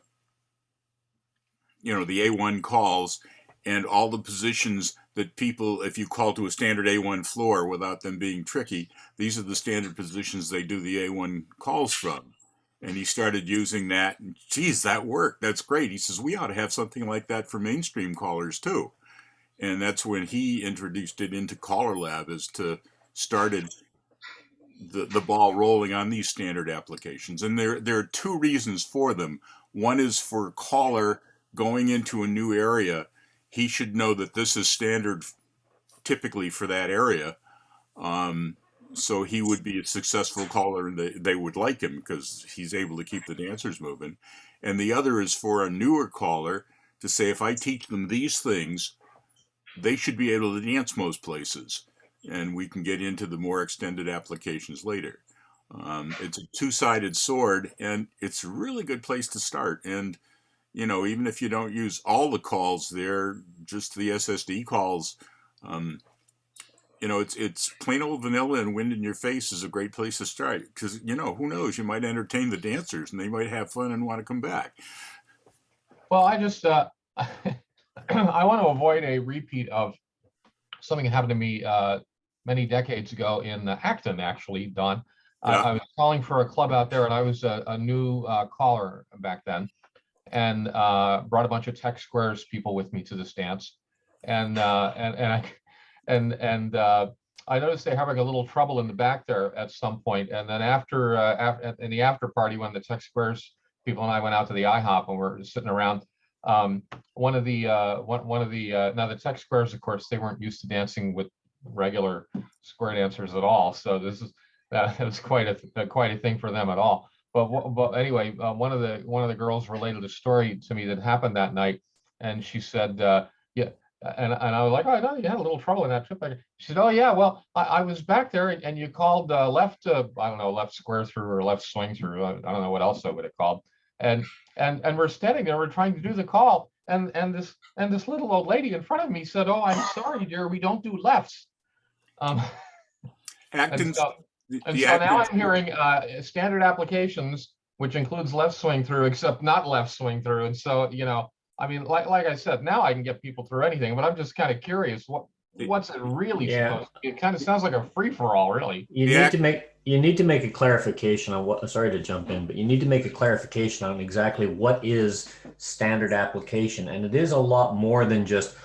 A1 calls and all the positions that people, if you call to a standard A1 floor without them being tricky, these are the standard positions they do the A1 calls from. And he started using that, and geez, that worked. That's great. He says, we ought to have something like that for mainstream callers too. And that's when he introduced it into Caller Lab, as to started the ball rolling on these standard applications. And there are two reasons for them. One is for a caller going into a new area. He should know that this is standard typically for that area. So he would be a successful caller and they would like him because he's able to keep the dancers moving. And the other is for a newer caller to say, if I teach them these things, they should be able to dance most places. And we can get into the more extended applications later. It's a two-sided sword, and it's a really good place to start. And, even if you don't use all the calls there, just the SSD calls, it's plain old vanilla, and wind in your face is a great place to start. Because, who knows, you might entertain the dancers and they might have fun and want to come back. Well, I just, I want to avoid a repeat of something that happened to me many decades ago in Acton, actually, Don. Yeah. I was calling for a club out there, and I was a new caller back then, and brought a bunch of Tech Squares people with me to this dance, and I noticed they having a little trouble in the back there at some point, and then after in the after party, when the Tech Squares people and I went out to the IHOP and we're sitting around. One of the now the Tech Squares, of course, they weren't used to dancing with regular square dancers at all. So that was quite a thing for them at all. But anyway, one of the girls related a story to me that happened that night, and she said, yeah. And I was like, oh, I know you had a little trouble in that trip. She said, oh yeah, well, I was back there and you called left, I don't know, left square through or left swing through. I don't know what else I would have called. And we're standing there, we're trying to do the call, and this little old lady in front of me said, oh, I'm sorry, dear, we don't do lefts. Acton's, and so now I'm hearing standard applications, which includes left swing through, except not left swing through. And so, I mean, like I said, now I can get people through anything, but I'm just kind of curious, what's it really supposed to be? It kind of sounds like a free-for-all, really. You need to make a clarification on what, sorry to jump in, but you need to make a clarification on exactly what is standard application. And it is a lot more than just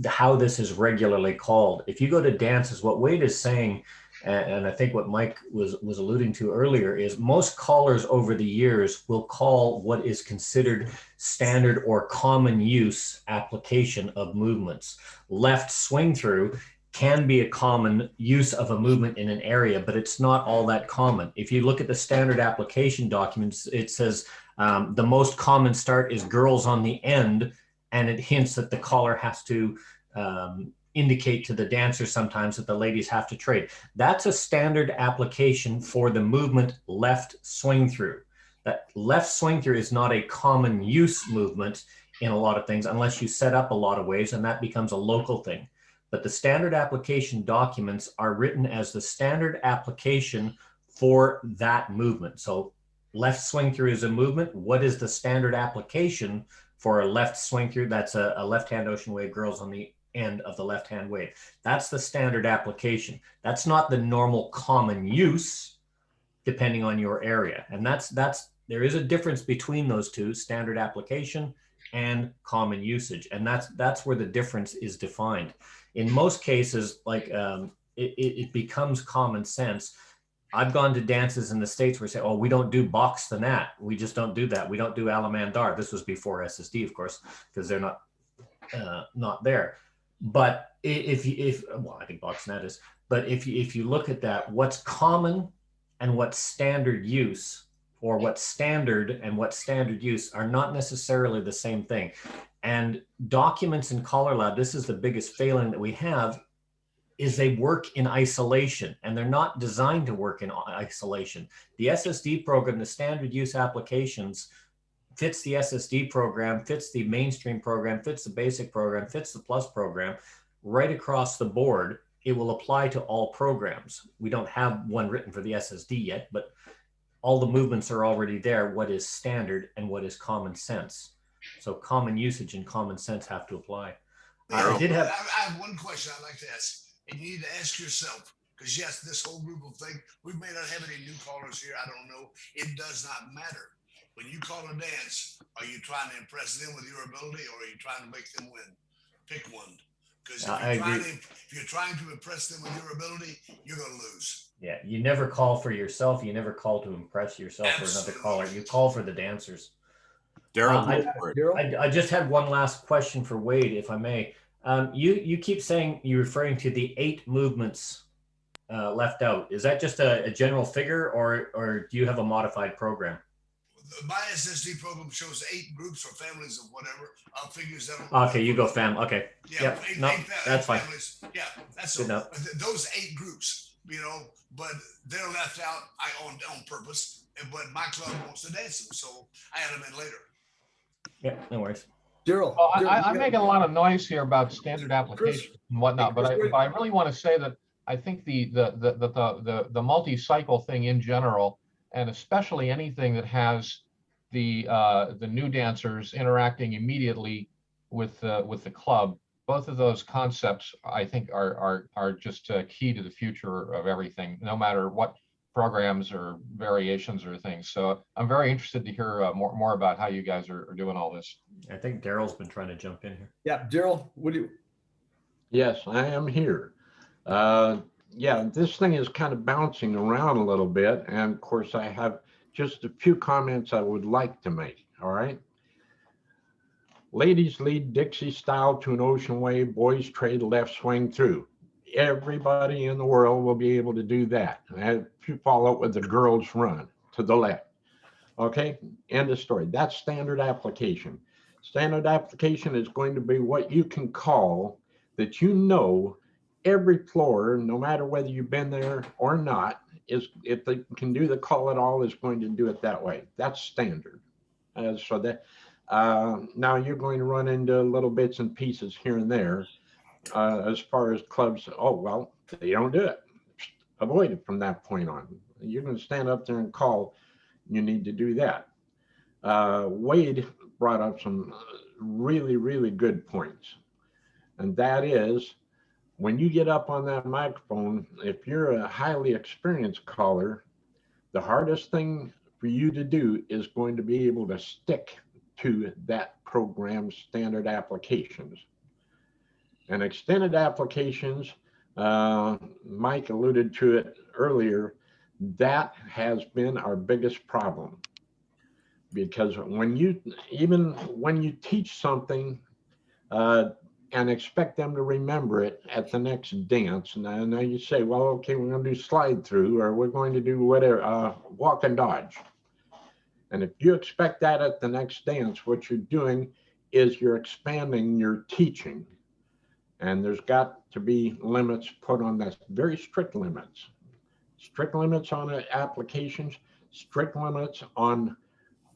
how this is regularly called. If you go to dances, what Wade is saying, and I think what Mike was alluding to earlier, is most callers over the years will call what is considered standard or common use application of movements. Left swing through can be a common use of a movement in an area, but it's not all that common. If you look at the standard application documents, it says the most common start is girls on the end, and it hints that the caller has to indicate to the dancer sometimes that the ladies have to trade. That's a standard application for the movement left swing through. That left swing through is not a common use movement in a lot of things unless you set up a lot of waves, and that becomes a local thing. But the standard application documents are written as the standard application for that movement. So left swing through is a movement. What is the standard application for a left swing through? That's a left hand ocean wave, girls on the end of the left hand wave. That's the standard application. That's not the normal common use depending on your area. And there is a difference between those two, standard application and common usage. And that's where the difference is defined. In most cases, like it becomes common sense. I've gone to dances in the States where say, oh, we don't do box the nat. We just don't do that. We don't do Alamandar. This was before SSD, of course, because they're not there. But well, I think box nat is, but if you look at that, what's common and what's standard use, or what's standard and what's standard use, are not necessarily the same thing. And documents in Color Lab, this is the biggest failing that we have, is they work in isolation, and they're not designed to work in isolation. The SSD program, the standard use applications, fits the SSD program, fits the mainstream program, fits the basic program, fits the plus program, right across the board. It will apply to all programs. We don't have one written for the SSD yet, but all the movements are already there. What is standard and what is common sense? So common usage and common sense have to apply. I have one question I'd like to ask, and you need to ask yourself, because yes, this whole group of things, we may not have any new callers here. I don't know. It does not matter. When you call a dance, are you trying to impress them with your ability, or are you trying to make them win? Pick one. Because if you're trying to impress them with your ability, you're going to lose. Yeah, you never call for yourself. You never call to impress yourself. Absolutely. Or another caller. You call for the dancers. Daryl, I just had one last question for Wade, if I may. You keep saying you're referring to the 8 movements left out. Is that just a general figure, or do you have a modified program? My SSD program shows 8 groups or families of whatever figures that. Okay, you go fam. Okay. Yeah, yep. That's fine. Families. Yeah, that's good enough. Those 8 groups, but they're left out on purpose. But my club wants to dance them, so I add them in later. Yeah, no worries. Daryl, well, I'm making a lot of noise here about standard applications and whatnot, but I really want to say that I think the multi-cycle thing in general, and especially anything that has the new dancers interacting immediately with the club, both of those concepts I think are just key to the future of everything, no matter what programs or variations or things. So I'm very interested to hear more about how you guys are doing all this. I think Daryl's been trying to jump in here. Yeah, Daryl, what do you? Yes, I am here. Yeah, this thing is kind of bouncing around a little bit. And of course, I have just a few comments I would like to make. All right. Ladies lead Dixie style to an ocean wave. Boys trade left swing through. Everybody in the world will be able to do that. And if you follow it with the girls run to the left. Okay, end of story. That's standard application. Standard application is going to be what you can call that every floor, no matter whether you've been there or not, is if they can do the call at all, is going to do it that way. That's standard. So that now you're going to run into little bits and pieces here and there. As far as clubs, oh, well, they don't do it. Avoid it from that point on. You're going to stand up there and call. You need to do that. Wade brought up some really, really good points. And that is, when you get up on that microphone, if you're a highly experienced caller, the hardest thing for you to do is going to be able to stick to that program's standard applications. And extended applications, Mike alluded to it earlier, that has been our biggest problem. Because when you teach something and expect them to remember it at the next dance, and now you say, well, okay, we're going to do slide through, or we're going to do whatever, walk and dodge. And if you expect that at the next dance, what you're doing is you're expanding your teaching. And there's got to be limits put on that, very strict limits. Strict limits on applications, strict limits on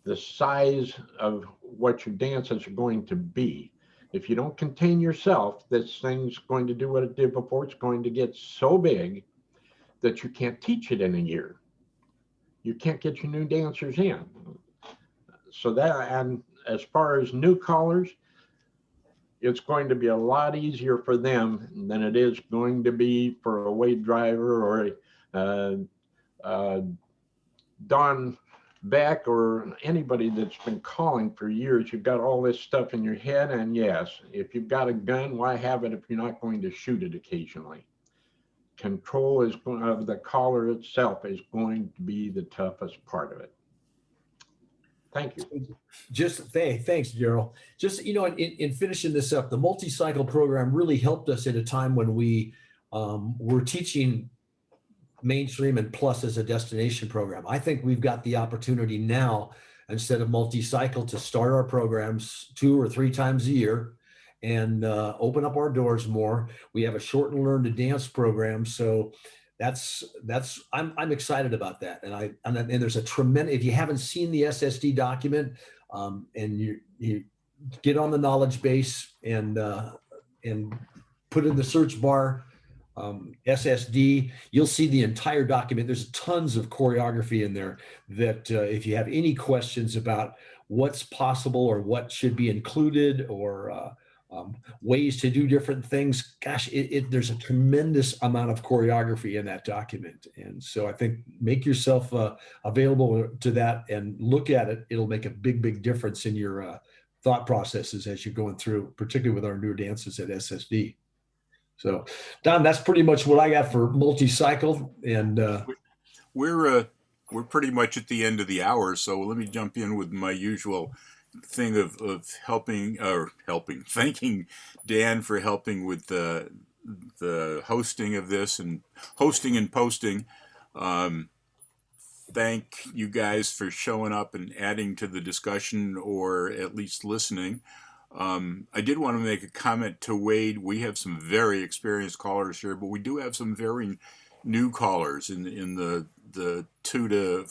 the size of what your dances are going to be. If you don't contain yourself, this thing's going to do what it did before. It's going to get so big that you can't teach it in a year. You can't get your new dancers in. So that, and as far as new callers, it's going to be a lot easier for them than it is going to be for a Wade driver or a Don Beck or anybody that's been calling for years, you've got all this stuff in your head. And yes, if you've got a gun, why have it if you're not going to shoot it occasionally? Control of the caller itself is going to be the toughest part of it. Thank you. Thanks, Gerald. Just, in finishing this up, the multi-cycle program really helped us at a time when we were teaching mainstream and plus as a destination program. I think we've got the opportunity now, instead of multi-cycle, to start our programs 2 or 3 times a year and open up our doors more. We have a short and learn to dance program. So I'm excited about that. And there's a tremendous, if you haven't seen the SSD document, and you get on the knowledge base and put in the search bar SSD, you'll see the entire document. There's tons of choreography in there that if you have any questions about what's possible or what should be included or ways to do different things, gosh, there's a tremendous amount of choreography in that document. And so I think make yourself available to that and look at it. It'll make a big, big difference in your thought processes as you're going through, particularly with our newer dances at SSD. So, Don, that's pretty much what I got for multi-cycle. And we're pretty much at the end of the hour, so let me jump in with my usual thing of thanking Dan for helping with the hosting of this and hosting and posting. Thank you guys for showing up and adding to the discussion, or at least listening. I did want to make a comment to Wade. We have some very experienced callers here, but we do have some very new callers in the 2 to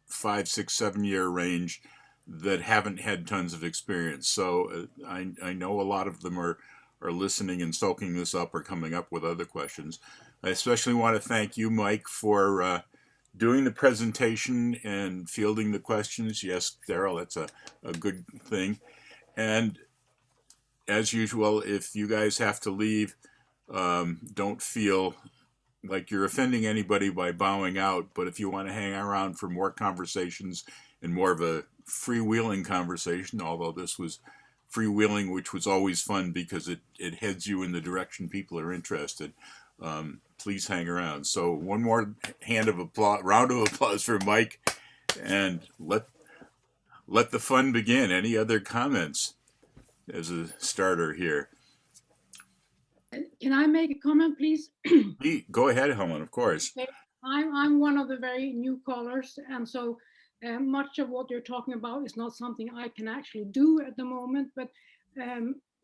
5, 6, 7 year range that haven't had tons of experience. So I know a lot of them are listening and soaking this up or coming up with other questions. I especially want to thank you, Mike, for doing the presentation and fielding the questions. Yes, Daryl, that's a good thing. And as usual, if you guys have to leave, don't feel like you're offending anybody by bowing out. But if you want to hang around for more conversations and more of a freewheeling conversation, although this was freewheeling, which was always fun because it heads you in the direction people are interested, please hang around. So one more round of applause for Mike, and let the fun begin. Any other comments as a starter here? Can I make a comment, please? Go ahead, Helen, of course. Okay. I'm one of the very new callers, and so much of what you're talking about is not something I can actually do at the moment. But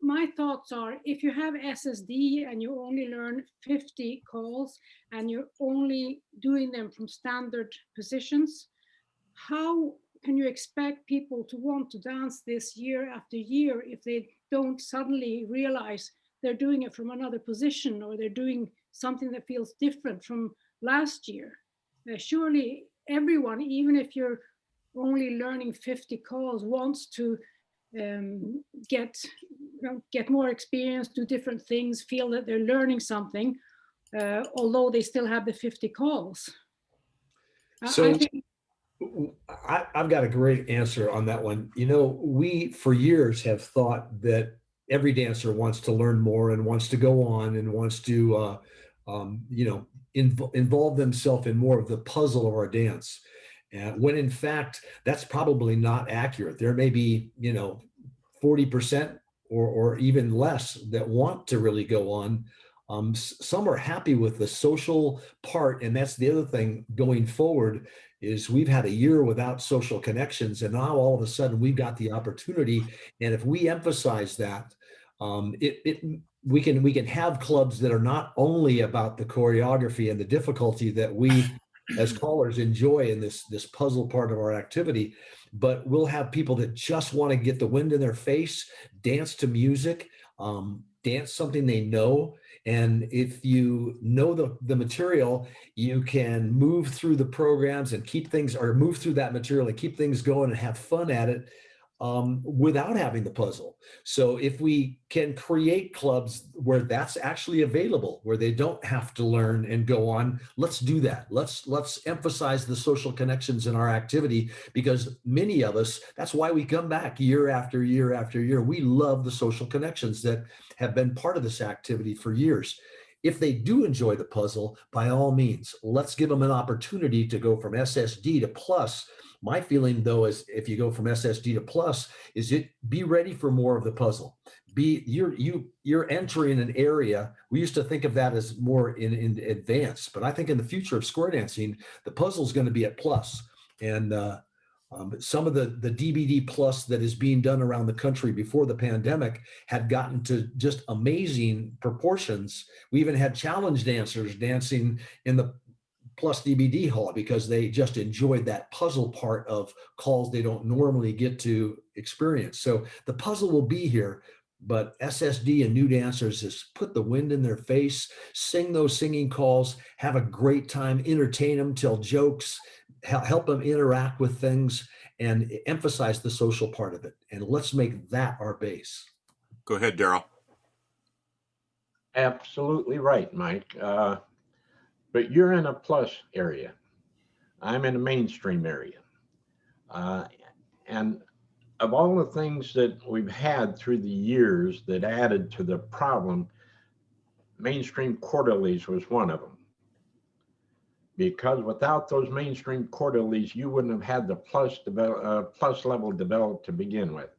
my thoughts are, if you have SSD and you only learn 50 calls and you're only doing them from standard positions, how can you expect people to want to dance this year after year if they don't suddenly realize they're doing it from another position, or they're doing something that feels different from last year? Surely everyone, even if you're only learning 50 calls, wants to get more experience, do different things, feel that they're learning something, although they still have the 50 calls. So I think I've got a great answer on that one. We for years have thought that every dancer wants to learn more and wants to go on and wants to, involve themselves in more of the puzzle of our dance. When in fact, that's probably not accurate. There may be, 40% or even less that want to really go on. Some are happy with the social part. And that's the other thing going forward is we've had a year without social connections. And now all of a sudden we've got the opportunity. And if we emphasize that, we can have clubs that are not only about the choreography and the difficulty that we as callers enjoy in this puzzle part of our activity, but we'll have people that just want to get the wind in their face, dance to music, dance something they know. And if you know the material, you can move through the programs and keep things, or move through that material and keep things going and have fun at it. without having the puzzle. So if we can create clubs where that's actually available, where they don't have to learn and go on, let's do that. Let's emphasize the social connections in our activity, because many of us, that's why we come back year after year after year. We love the social connections that have been part of this activity for years. If they do enjoy the puzzle, by all means, let's give them an opportunity to go from SSD to plus. My feeling, though, is if you go from SSD to plus, is it be ready for more of the puzzle. You're entering an area. We used to think of that as more in advance, but I think in the future of square dancing, the puzzle is going to be at plus. And some of the DVD plus that is being done around the country before the pandemic had gotten to just amazing proportions. We even had challenge dancers dancing in the plus DVD hall because they just enjoyed that puzzle part of calls they don't normally get to experience. So the puzzle will be here, but SSD and new dancers just put the wind in their face, sing those singing calls, have a great time, entertain them, tell jokes, help them interact with things, and emphasize the social part of it. And let's make that our base. Go ahead, Daryl. Absolutely right, Mike. But you're in a plus area. I'm in a mainstream area. And of all the things that we've had through the years that added to the problem, mainstream quarterlies was one of them. Because without those mainstream quarterlies, you wouldn't have had the plus level developed to begin with.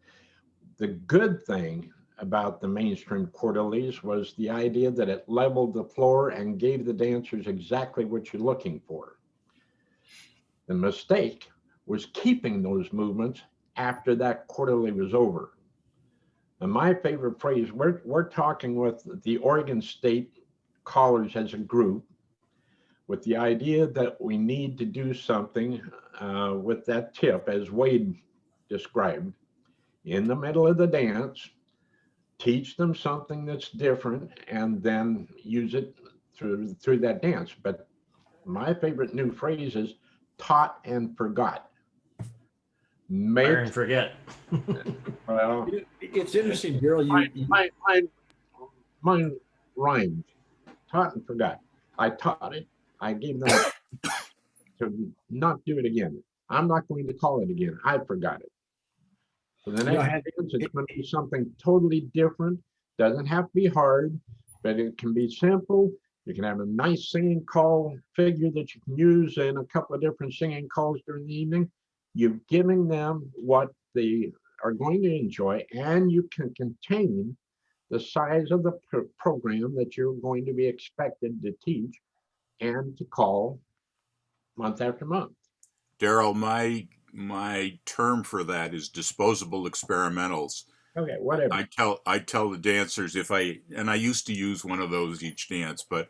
The good thing about the mainstream quarterlies was the idea that it leveled the floor and gave the dancers exactly what you're looking for. The mistake was keeping those movements after that quarterly was over. And my favorite phrase, we're talking with the Oregon State callers as a group with the idea that we need to do something with that tip, as Wade described, in the middle of the dance, teach them something that's different, and then use it through that dance. But my favorite new phrase is taught and forgot. Learn and forget. Well, it's interesting, Daryl. Mine rhymed. Taught and forgot. I taught it. I gave them to not do it again. I'm not going to call it again. I forgot it. So the next dance, it's going to be something totally different. Doesn't have to be hard, but it can be simple. You can have a nice singing call figure that you can use in a couple of different singing calls during the evening. You're giving them what they are going to enjoy, and you can contain the size of the program that you're going to be expected to teach and to call month after month. Daryl, my term for that is disposable experimentals. Okay, whatever. I tell the dancers, and I used to use one of those each dance, but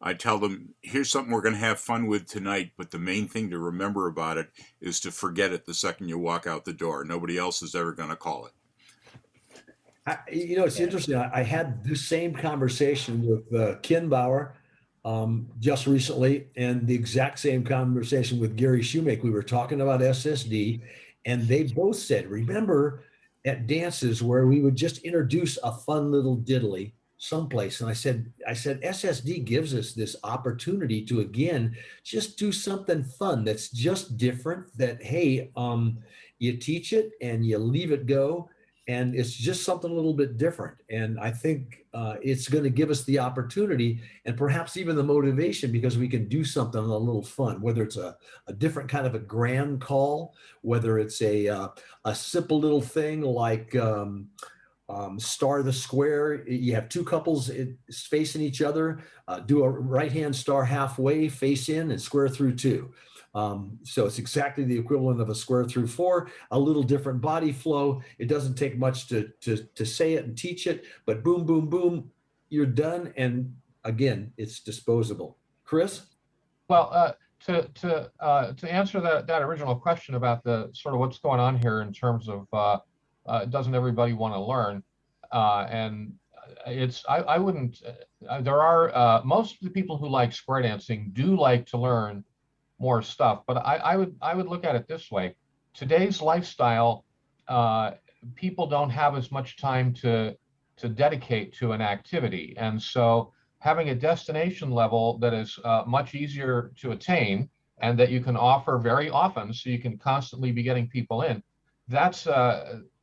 I tell them, here's something we're going to have fun with tonight, but the main thing to remember about it is to forget it the second you walk out the door. Nobody else is ever going to call it. It's interesting. I had this same conversation with Ken Bauer just recently, and the exact same conversation with Gary Shoemake. We were talking about SSD, and they both said, remember at dances where we would just introduce a fun little diddly someplace. And I said, SSD gives us this opportunity to, again, just do something fun that's just different, that, hey, you teach it and you leave it go. And it's just something a little bit different. And I think it's going to give us the opportunity and perhaps even the motivation, because we can do something a little fun, whether it's a different kind of a grand call, whether it's a simple little thing like star the square. You have two couples facing each other, do a right-hand star halfway, face in, and square through two. So it's exactly the equivalent of a square through four, a little different body flow. It doesn't take much to say it and teach it, but boom, boom, boom, you're done. And again, it's disposable. Chris? Well, to answer that original question about the sort of what's going on here in terms of doesn't everybody want to learn? And I wouldn't. There are most of the people who like square dancing do like to learn more stuff, but I would look at it this way. Today's lifestyle people don't have as much time to dedicate to an activity. And so having a destination level that is much easier to attain and that you can offer very often, so you can constantly be getting people in, that's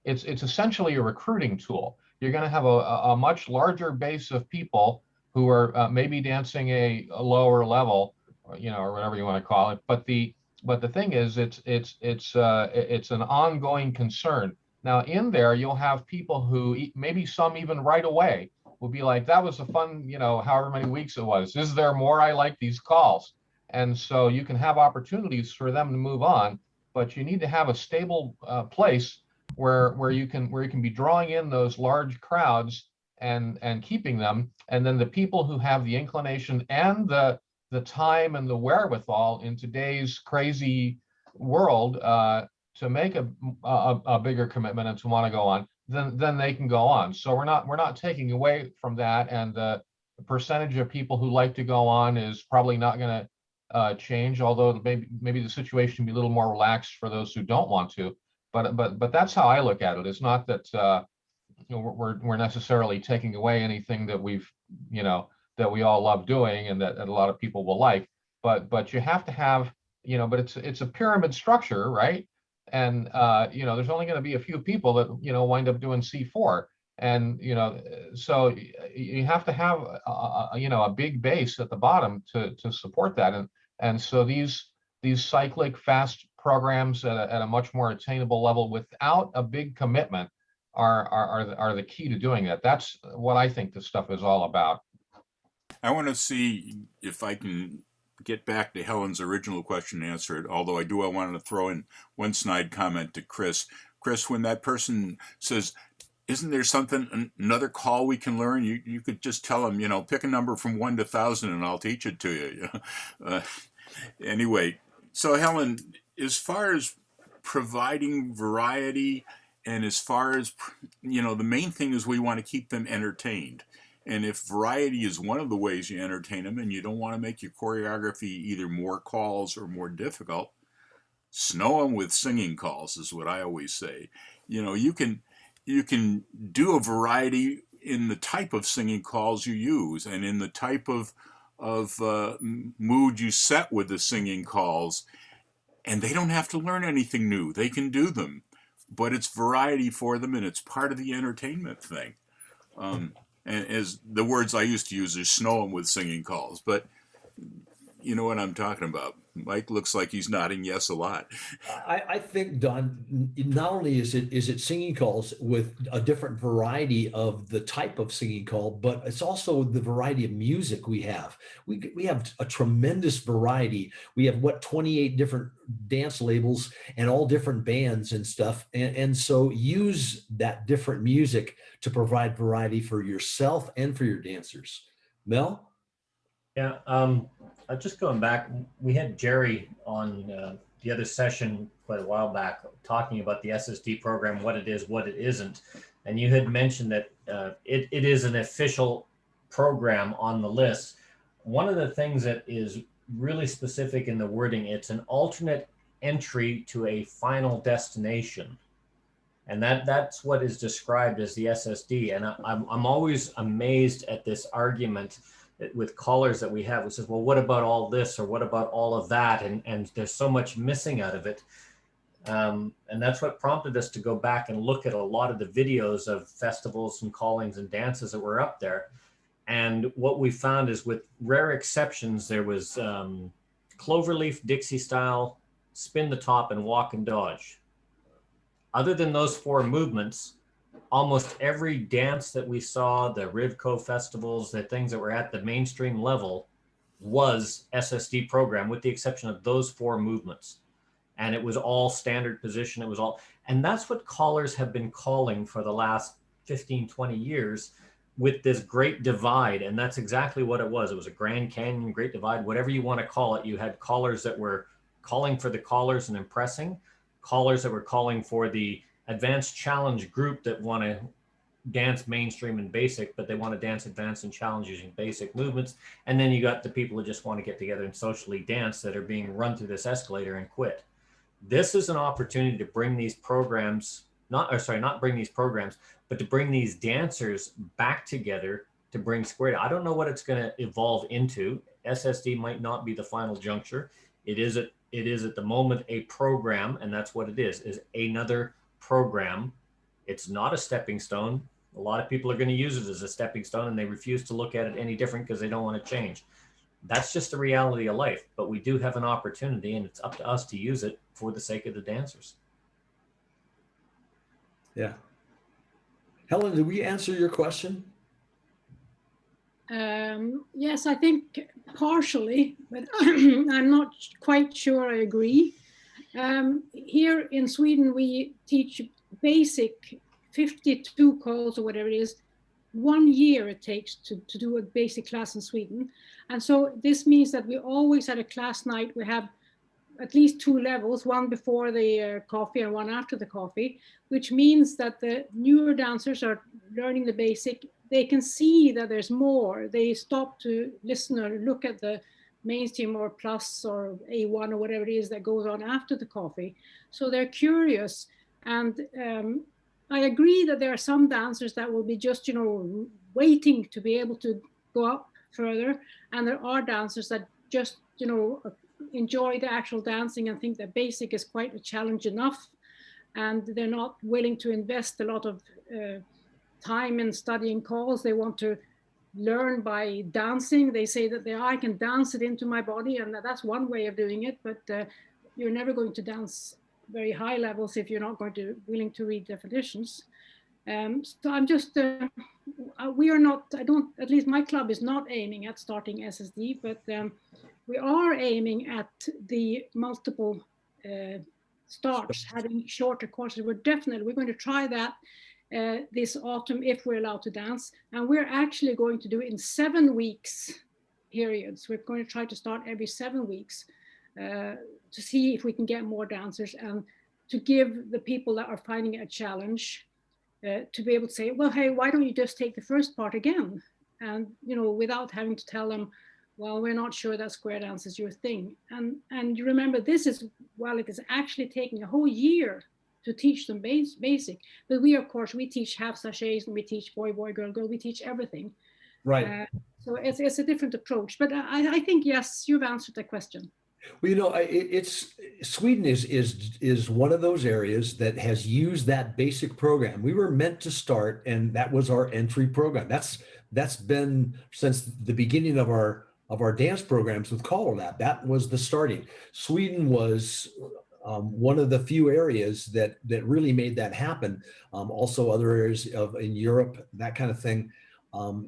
it's essentially a recruiting tool. You're going to have a much larger base of people who are maybe dancing a lower level, or, you know, or whatever you want to call it. But the thing is, it's an ongoing concern. Now in there, you'll have people who maybe some even right away will be like, that was a fun, you know, however many weeks it was. Is there more? I like these calls. And so you can have opportunities for them to move on, but you need to have a stable place where you can be drawing in those large crowds and keeping them. And then the people who have the inclination and the time and the wherewithal in today's crazy world to make a bigger commitment and to want to go on, then they can go on. So we're not taking away from that, and the percentage of people who like to go on is probably not going to change, although maybe the situation can be a little more relaxed for those who don't want to. But that's how I look at it. It's not that you know, we're necessarily taking away anything that we've, you know, that we all love doing and that a lot of people will like. But you have to have, you know, but it's a pyramid structure, right? And you know, there's only going to be a few people that, you know, wind up doing C4, and you know, so you have to have you know, a big base at the bottom to support that. And so these cyclic fast programs at a much more attainable level without a big commitment are the key to doing that. That's what I think this stuff is all about. I want to see if I can get back to Helen's original question and answer it, although I want to throw in one snide comment to Chris. Chris, when that person says, isn't there something, another call we can learn? You could just tell them, you know, pick a number from 1 to 1,000 and I'll teach it to you. Anyway, so Helen, as far as providing variety and as far as, you know, the main thing is we want to keep them entertained. And if variety is one of the ways you entertain them and you don't want to make your choreography either more calls or more difficult, snow them with singing calls is what I always say. You know, you can do a variety in the type of singing calls you use and in the type of mood you set with the singing calls, and they don't have to learn anything new. They can do them, but it's variety for them, and it's part of the entertainment thing. And as the words I used to use are snow them with singing calls, but you know what I'm talking about. Mike looks like he's nodding yes a lot. I think, Don, not only is it singing calls with a different variety of the type of singing call, but it's also the variety of music we have. We have a tremendous variety. We have 28 different dance labels and all different bands and stuff. And so use that different music to provide variety for yourself and for your dancers. Mel? Yeah, just going back, we had Jerry on the other session quite a while back talking about the SSD program, what it is, what it isn't. And you had mentioned that it is an official program on the list. One of the things that is really specific in the wording, it's an alternate entry to a final destination. And that's what is described as the SSD. And I'm always amazed at this argument with callers that we have, who says, well, what about all this, or what about all of that? And there's so much missing out of it. And that's what prompted us to go back and look at a lot of the videos of festivals and callings and dances that were up there. And what we found is, with rare exceptions, there was cloverleaf, Dixie style, spin the top, and walk and dodge. Other than those 4 movements, almost every dance that we saw, the Rivco festivals, the things that were at the mainstream level, was SSD program, with the exception of those 4 movements. And it was all standard position. It was all, and that's what callers have been calling for the last 15, 20 years with this great divide. And that's exactly what it was. It was a Grand Canyon, Great Divide, whatever you want to call it. You had callers that were calling for the callers and impressing, callers that were calling for the advanced challenge group that want to dance mainstream and basic, but they want to dance advanced and challenge using basic movements. And then you got the people who just want to get together and socially dance, that are being run through this escalator and quit. This is an opportunity to bring these programs not bring these programs, but to bring these dancers back together to bring square. I don't know what it's going to evolve into. SSD might not be the final juncture. It is at the moment a program, and that's what it is another program. It's not a stepping stone. A lot of people are going to use it as a stepping stone, and they refuse to look at it any different because they don't want to change. That's just the reality of life. But we do have an opportunity, and it's up to us to use it for the sake of the dancers. Yeah. Helen, did we answer your question? Yes, I think partially, but I'm not quite sure I agree. Here in Sweden, we teach basic 52 calls or whatever it is. 1 year it takes to do a basic class in Sweden. And so this means that we always at a class night, we have at least 2 levels, one before the coffee and one after the coffee, which means that the newer dancers are learning the basic. They can see that there's more. They stop to listen or look at the mainstream or plus or A1 or whatever it is that goes on after the coffee. So they're curious. And I agree that there are some dancers that will be just, waiting to be able to go up further. And there are dancers that just, enjoy the actual dancing and think that basic is quite a challenge enough. And they're not willing to invest a lot of time in studying calls. They want to learn by dancing. They say that I can dance it into my body, and that's one way of doing it, but you're never going to dance very high levels if you're not willing to read definitions. So I'm just, we are not, at least my club is not aiming at starting SSD, but we are aiming at the multiple starts, having shorter courses. We're going to try that this autumn if we're allowed to dance. And we're actually going to do it in 7 weeks periods. We're going to try to start every 7 weeks to see if we can get more dancers and to give the people that are finding it a challenge to be able to say, well, hey, why don't you just take the first part again? And, without having to tell them, well, we're not sure that square dance is your thing. And you remember, this is, while it is actually taking a whole year to teach them basic, but we, of course, we teach half sachets and we teach boy, boy, girl, girl, we teach everything. Right. So it's a different approach, but I think, yes, you've answered the question. Well, it's Sweden is one of those areas that has used that basic program. We were meant to start, and that was our entry program. That's been since the beginning of our dance programs with Color Lab. That was the starting. Sweden was one of the few areas that really made that happen. Also, other areas in Europe, that kind of thing.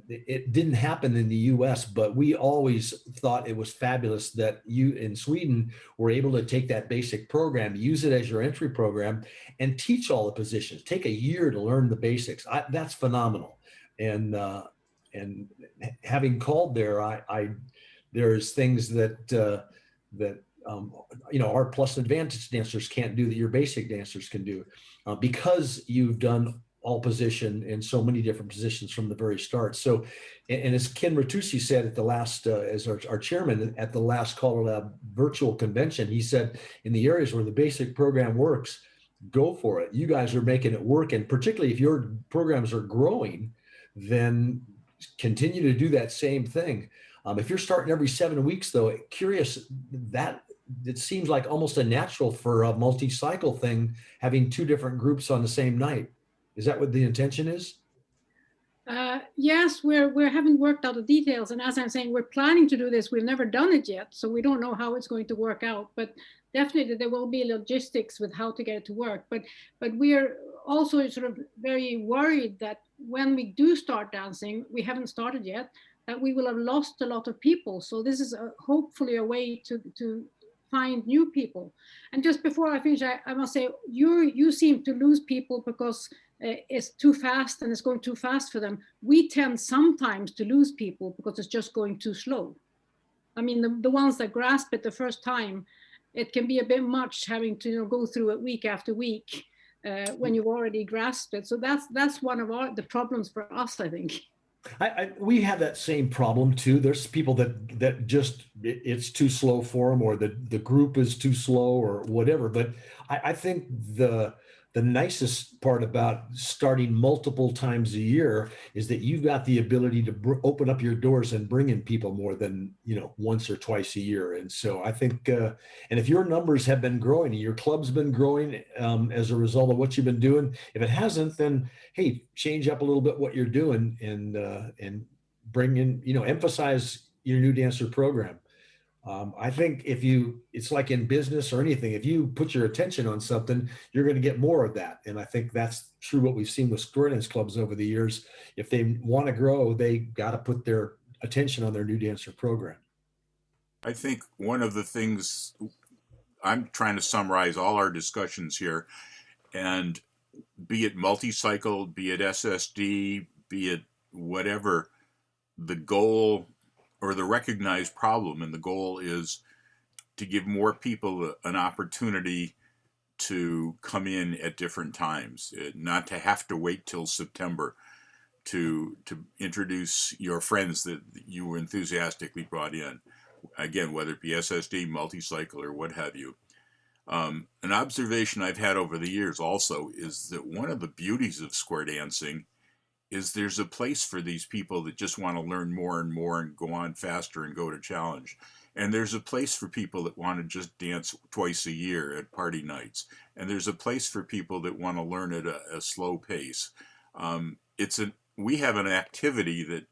It didn't happen in the US, but we always thought it was fabulous that you in Sweden were able to take that basic program, use it as your entry program, and teach all the positions. Take a year to learn the basics. That's phenomenal. And having called there, there's things that our plus advantage dancers can't do that your basic dancers can do because you've done all position in so many different positions from the very start. So, and as Ken Ratucci said at the last, as our chairman at the last Color Lab virtual convention, he said, in the areas where the basic program works, go for it. You guys are making it work. And particularly if your programs are growing, then continue to do that same thing. If you're starting every 7 weeks though, curious, that it seems like almost a natural for a multi-cycle thing, having 2 different groups on the same night. Is that what the intention is? Yes, we haven't worked out the details. And as I'm saying, we're planning to do this. We've never done it yet. So we don't know how it's going to work out. But definitely there will be logistics with how to get it to work. But we are also sort of very worried that when we do start dancing, we haven't started yet, that we will have lost a lot of people. So this is hopefully a way to find new people. And just before I finish, I must say, you seem to lose people because it's too fast and it's going too fast for them. We tend sometimes to lose people because it's just going too slow. I mean, the ones that grasp it the first time, it can be a bit much having to go through it week after week when you've already grasped it. So that's one of the problems for us, I think. We have that same problem too. There's people that just it's too slow for them, or the group is too slow, or whatever. But I think the nicest part about starting multiple times a year is that you've got the ability to open up your doors and bring in people more than, once or twice a year. And so I think, and if your numbers have been growing and your club's been growing as a result of what you've been doing, if it hasn't, then hey, change up a little bit what you're doing and bring in, emphasize your new dancer program. I think it's like in business or anything, if you put your attention on something, you're going to get more of that. And I think that's true what we've seen with square dance clubs over the years. If they want to grow, they got to put their attention on their new dancer program. I think one of the things, I'm trying to summarize all our discussions here, and be it multi-cycle, be it SSD, be it whatever, the goal or the recognized problem, and the goal is to give more people an opportunity to come in at different times, not to have to wait till September to introduce your friends that you enthusiastically brought in. Again, whether it be SSD, multi-cycle, or what have you. An observation I've had over the years also is that one of the beauties of square dancing is there's a place for these people that just want to learn more and more and go on faster and go to challenge. And there's a place for people that want to just dance twice a year at party nights. And there's a place for people that want to learn at a slow pace. We have an activity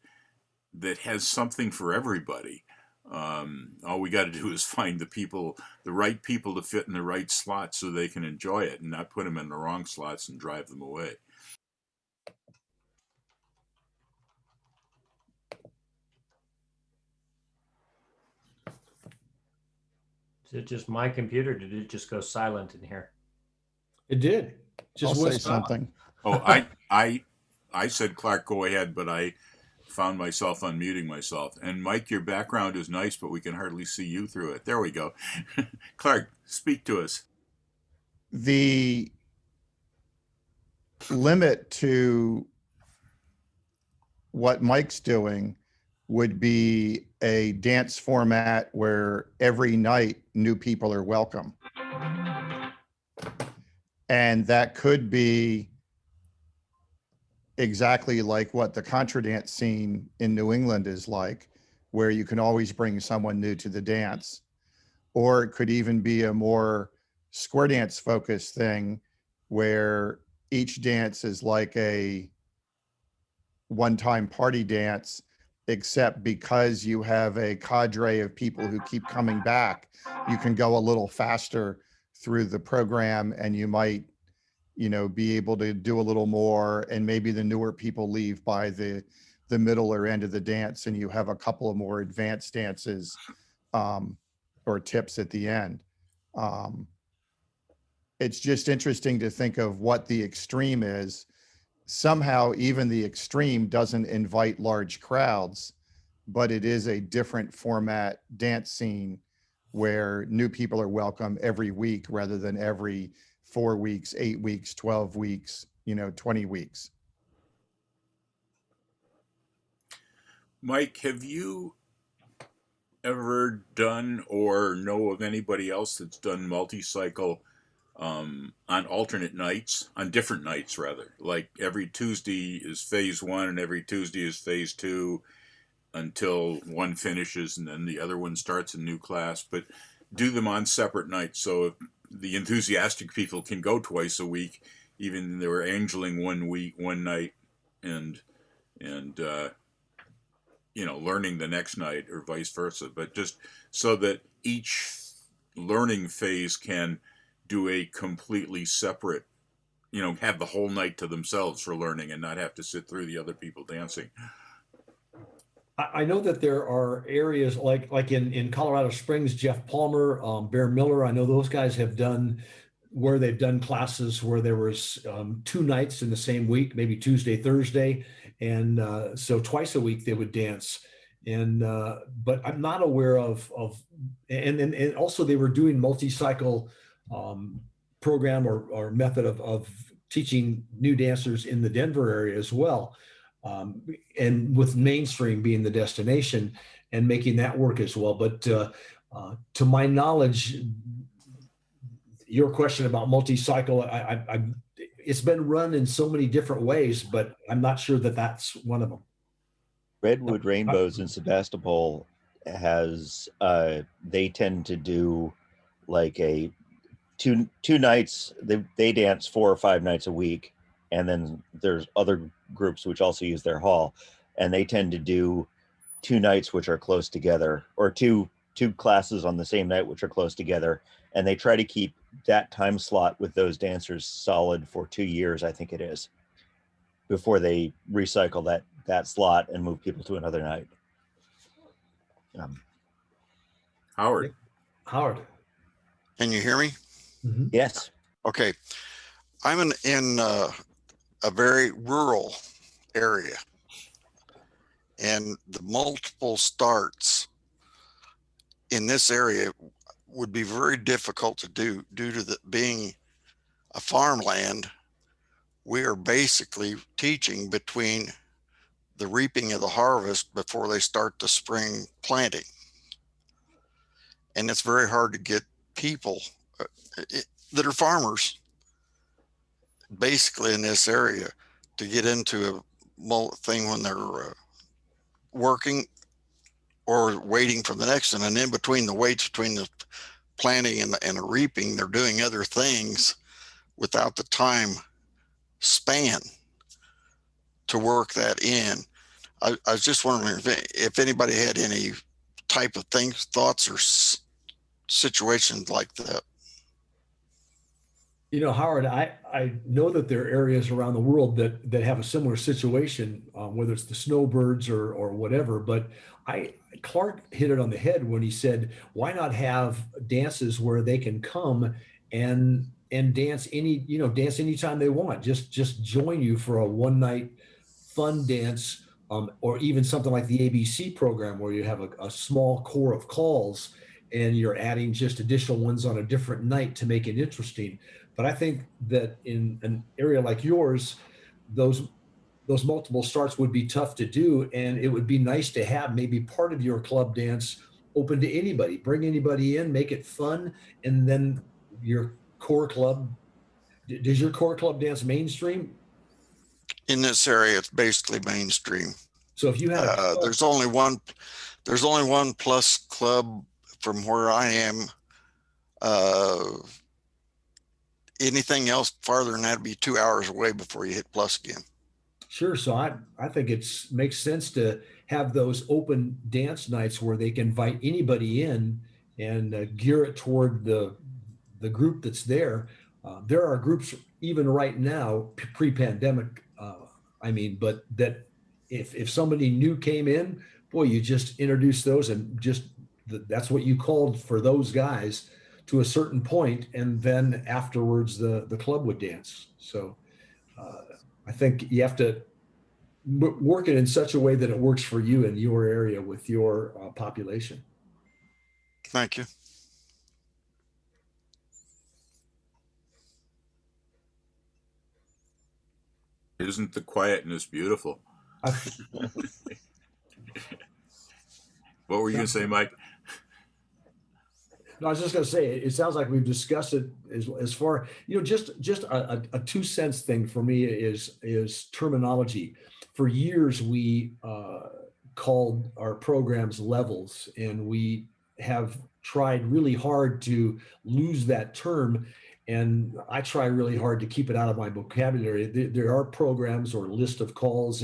that has something for everybody. All we got to do is find the right people to fit in the right slots so they can enjoy it and not put them in the wrong slots and drive them away. Is it just my computer? Did it just go silent in here? It did. Just say something. Oh, I said, Clark, go ahead, but I found myself unmuting myself. And Mike, your background is nice, but we can hardly see you through it. There we go. Clark, speak to us. The limit to what Mike's doing would be a dance format where every night new people are welcome. And that could be exactly like what the contra dance scene in New England is like, where you can always bring someone new to the dance. Or it could even be a more square dance focused thing where each dance is like a one-time party dance, except because you have a cadre of people who keep coming back, you can go a little faster through the program, and you might, be able to do a little more, and maybe the newer people leave by the middle or end of the dance, and you have a couple of more advanced dances or tips at the end. It's just interesting to think of what the extreme is. Somehow even the extreme doesn't invite large crowds, but it is a different format dance scene where new people are welcome every week rather than every 4 weeks, 8 weeks, 12 weeks, 20 weeks. Mike, have you ever done or know of anybody else that's done multi-cycle on alternate nights, on different nights rather, like every Tuesday is phase one and every Tuesday is phase two until one finishes and then the other one starts a new class, but do them on separate nights so the enthusiastic people can go twice a week, even they were angeling one night and learning the next night or vice versa, but just so that each learning phase can do a completely separate, have the whole night to themselves for learning and not have to sit through the other people dancing. I know that there are areas like in Colorado Springs, Jeff Palmer, Bear Miller. I know those guys have done where they've done classes where there was 2 nights in the same week, maybe Tuesday, Thursday. And so twice a week they would dance. And but I'm not aware of and also they were doing multi-cycle program or method of teaching new dancers in the Denver area as well. And with mainstream being the destination and making that work as well. But to my knowledge, your question about multi-cycle, it's been run in so many different ways, but I'm not sure that that's one of them. Redwood Rainbows in Sebastopol has they tend to do like a two nights. They dance 4 or 5 nights a week, and then there's other groups which also use their hall, and they tend to do 2 nights which are close together, or two classes on the same night which are close together, and they try to keep that time slot with those dancers solid for 2 years, I think it is, before they recycle that slot and move people to another night. Howard. Howard. Can you hear me? Mhm. Yes. Okay. I'm in a very rural area, and the multiple starts in this area would be very difficult to do due to the being a farmland. We are basically teaching between the reaping of the harvest before they start the spring planting. And it's very hard to get people that are farmers basically in this area to get into a thing when they're working or waiting for the next one. And in between the waits between the planting and the reaping, they're doing other things without the time span to work that in. I was just wondering if anybody had any type of things, thoughts, or situations like that. You know, Howard, I know that there are areas around the world that have a similar situation, whether it's the snowbirds or whatever. But Clark hit it on the head when he said, why not have dances where they can come and dance dance anytime they want. Just join you for a one night fun dance, or even something like the ABC program where you have a small core of calls and you're adding just additional ones on a different night to make it interesting. But I think that in an area like yours, those multiple starts would be tough to do, and it would be nice to have maybe part of your club dance open to anybody. Bring anybody in, make it fun, and then your core club. Does your core club dance mainstream? In this area, it's basically mainstream. So if you had there's only one plus club from where I am. Anything else farther than that would be 2 hours away before you hit plus again. Sure. So I think makes sense to have those open dance nights where they can invite anybody in and gear it toward the group that's there. There are groups even right now, pre-pandemic. But that if somebody new came in, boy, you just introduce those and that's what you called for those guys to a certain point, and then afterwards the club would dance. So I think you have to work it in such a way that it works for you in your area with your population. Thank you. Isn't the quietness beautiful? What were you going to say, Mike? No, I was just going to say, it sounds like we've discussed it as far, just a 2 cents thing for me is terminology. For years, we called our programs levels, and we have tried really hard to lose that term. And I try really hard to keep it out of my vocabulary. There are programs or list of calls,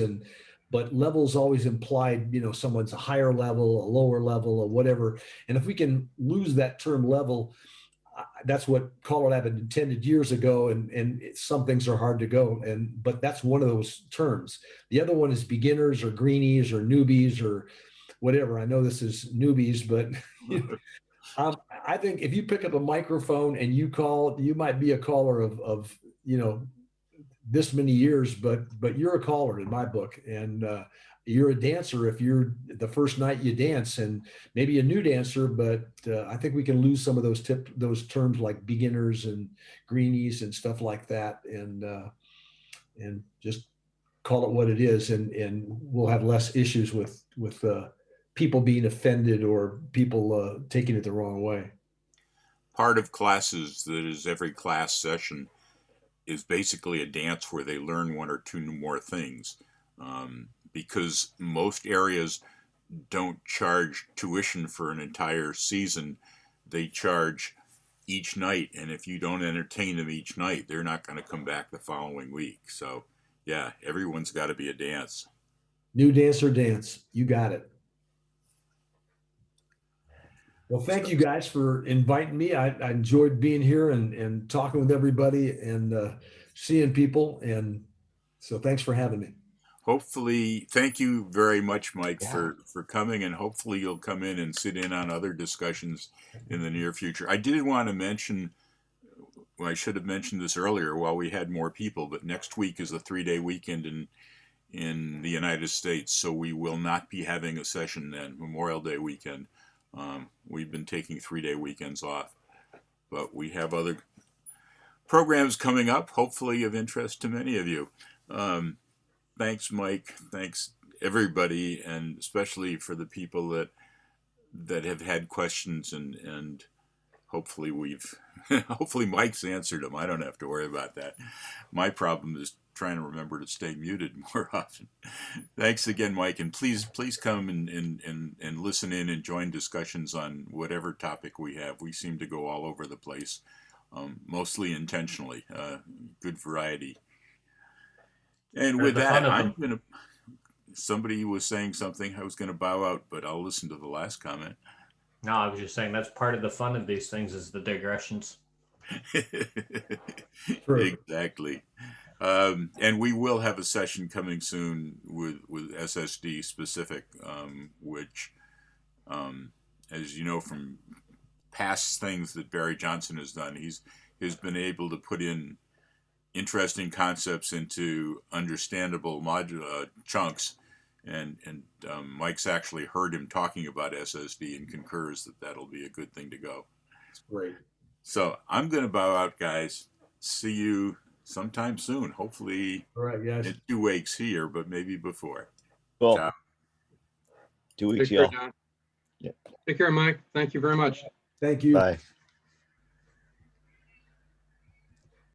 but levels always implied, someone's a higher level, a lower level, or whatever. And if we can lose that term level, that's what Colorado had intended years ago. And some things are hard to go. But that's one of those terms. The other one is beginners or greenies or newbies or whatever. I know this is newbies, but I think if you pick up a microphone and you call, you might be a caller of this many years, but you're a caller in my book, and you're a dancer if you're the first night you dance, and maybe a new dancer. But I think we can lose some of those terms like beginners and greenies and stuff like that, and just call it what it is, and we'll have less issues with people being offended or people taking it the wrong way. Part of classes, that is every class session, is basically a dance where they learn one or two more things, because most areas don't charge tuition for an entire season. They charge each night, and if you don't entertain them each night, they're not going to come back the following week. So yeah, everyone's got to be a dance. New dance or dance. You got it. Well, thank you guys for inviting me. I enjoyed being here and talking with everybody and seeing people. And so thanks for having me. Hopefully, thank you very much, Mike, Yeah. for coming, and hopefully you'll come in and sit in on other discussions in the near future. I did want to mention, well, I should have mentioned this earlier while we had more people, but next week is a 3-day weekend in the United States, so we will not be having a session then, Memorial Day weekend. We've been taking 3-day weekends off, but we have other programs coming up, hopefully of interest to many of you. Thanks, Mike. Thanks, everybody, and especially for the people that have had questions, and hopefully hopefully Mike's answered them. I don't have to worry about that. My problem is trying to remember to stay muted more often. Thanks again, Mike, and please come and listen in and join discussions on whatever topic we have. We seem to go all over the place, mostly intentionally. Good variety. And with that, somebody was saying something. I was going to bow out, but I'll listen to the last comment. No, I was just saying that's part of the fun of these things is the digressions. Exactly. And we will have a session coming soon with SSD specific, which, as you know from past things that Barry Johnson has done, he's been able to put in interesting concepts into understandable modular chunks, and Mike's actually heard him talking about SSD and concurs that that'll be a good thing to go. That's great. So I'm going to bow out, guys. See you sometime soon. Hopefully, all right, guys. in 2 weeks here, but maybe before. Well, Ciao. 2 weeks, Take care, y'all. John. Yeah. Take care, Mike. Thank you very much. Thank you. Bye.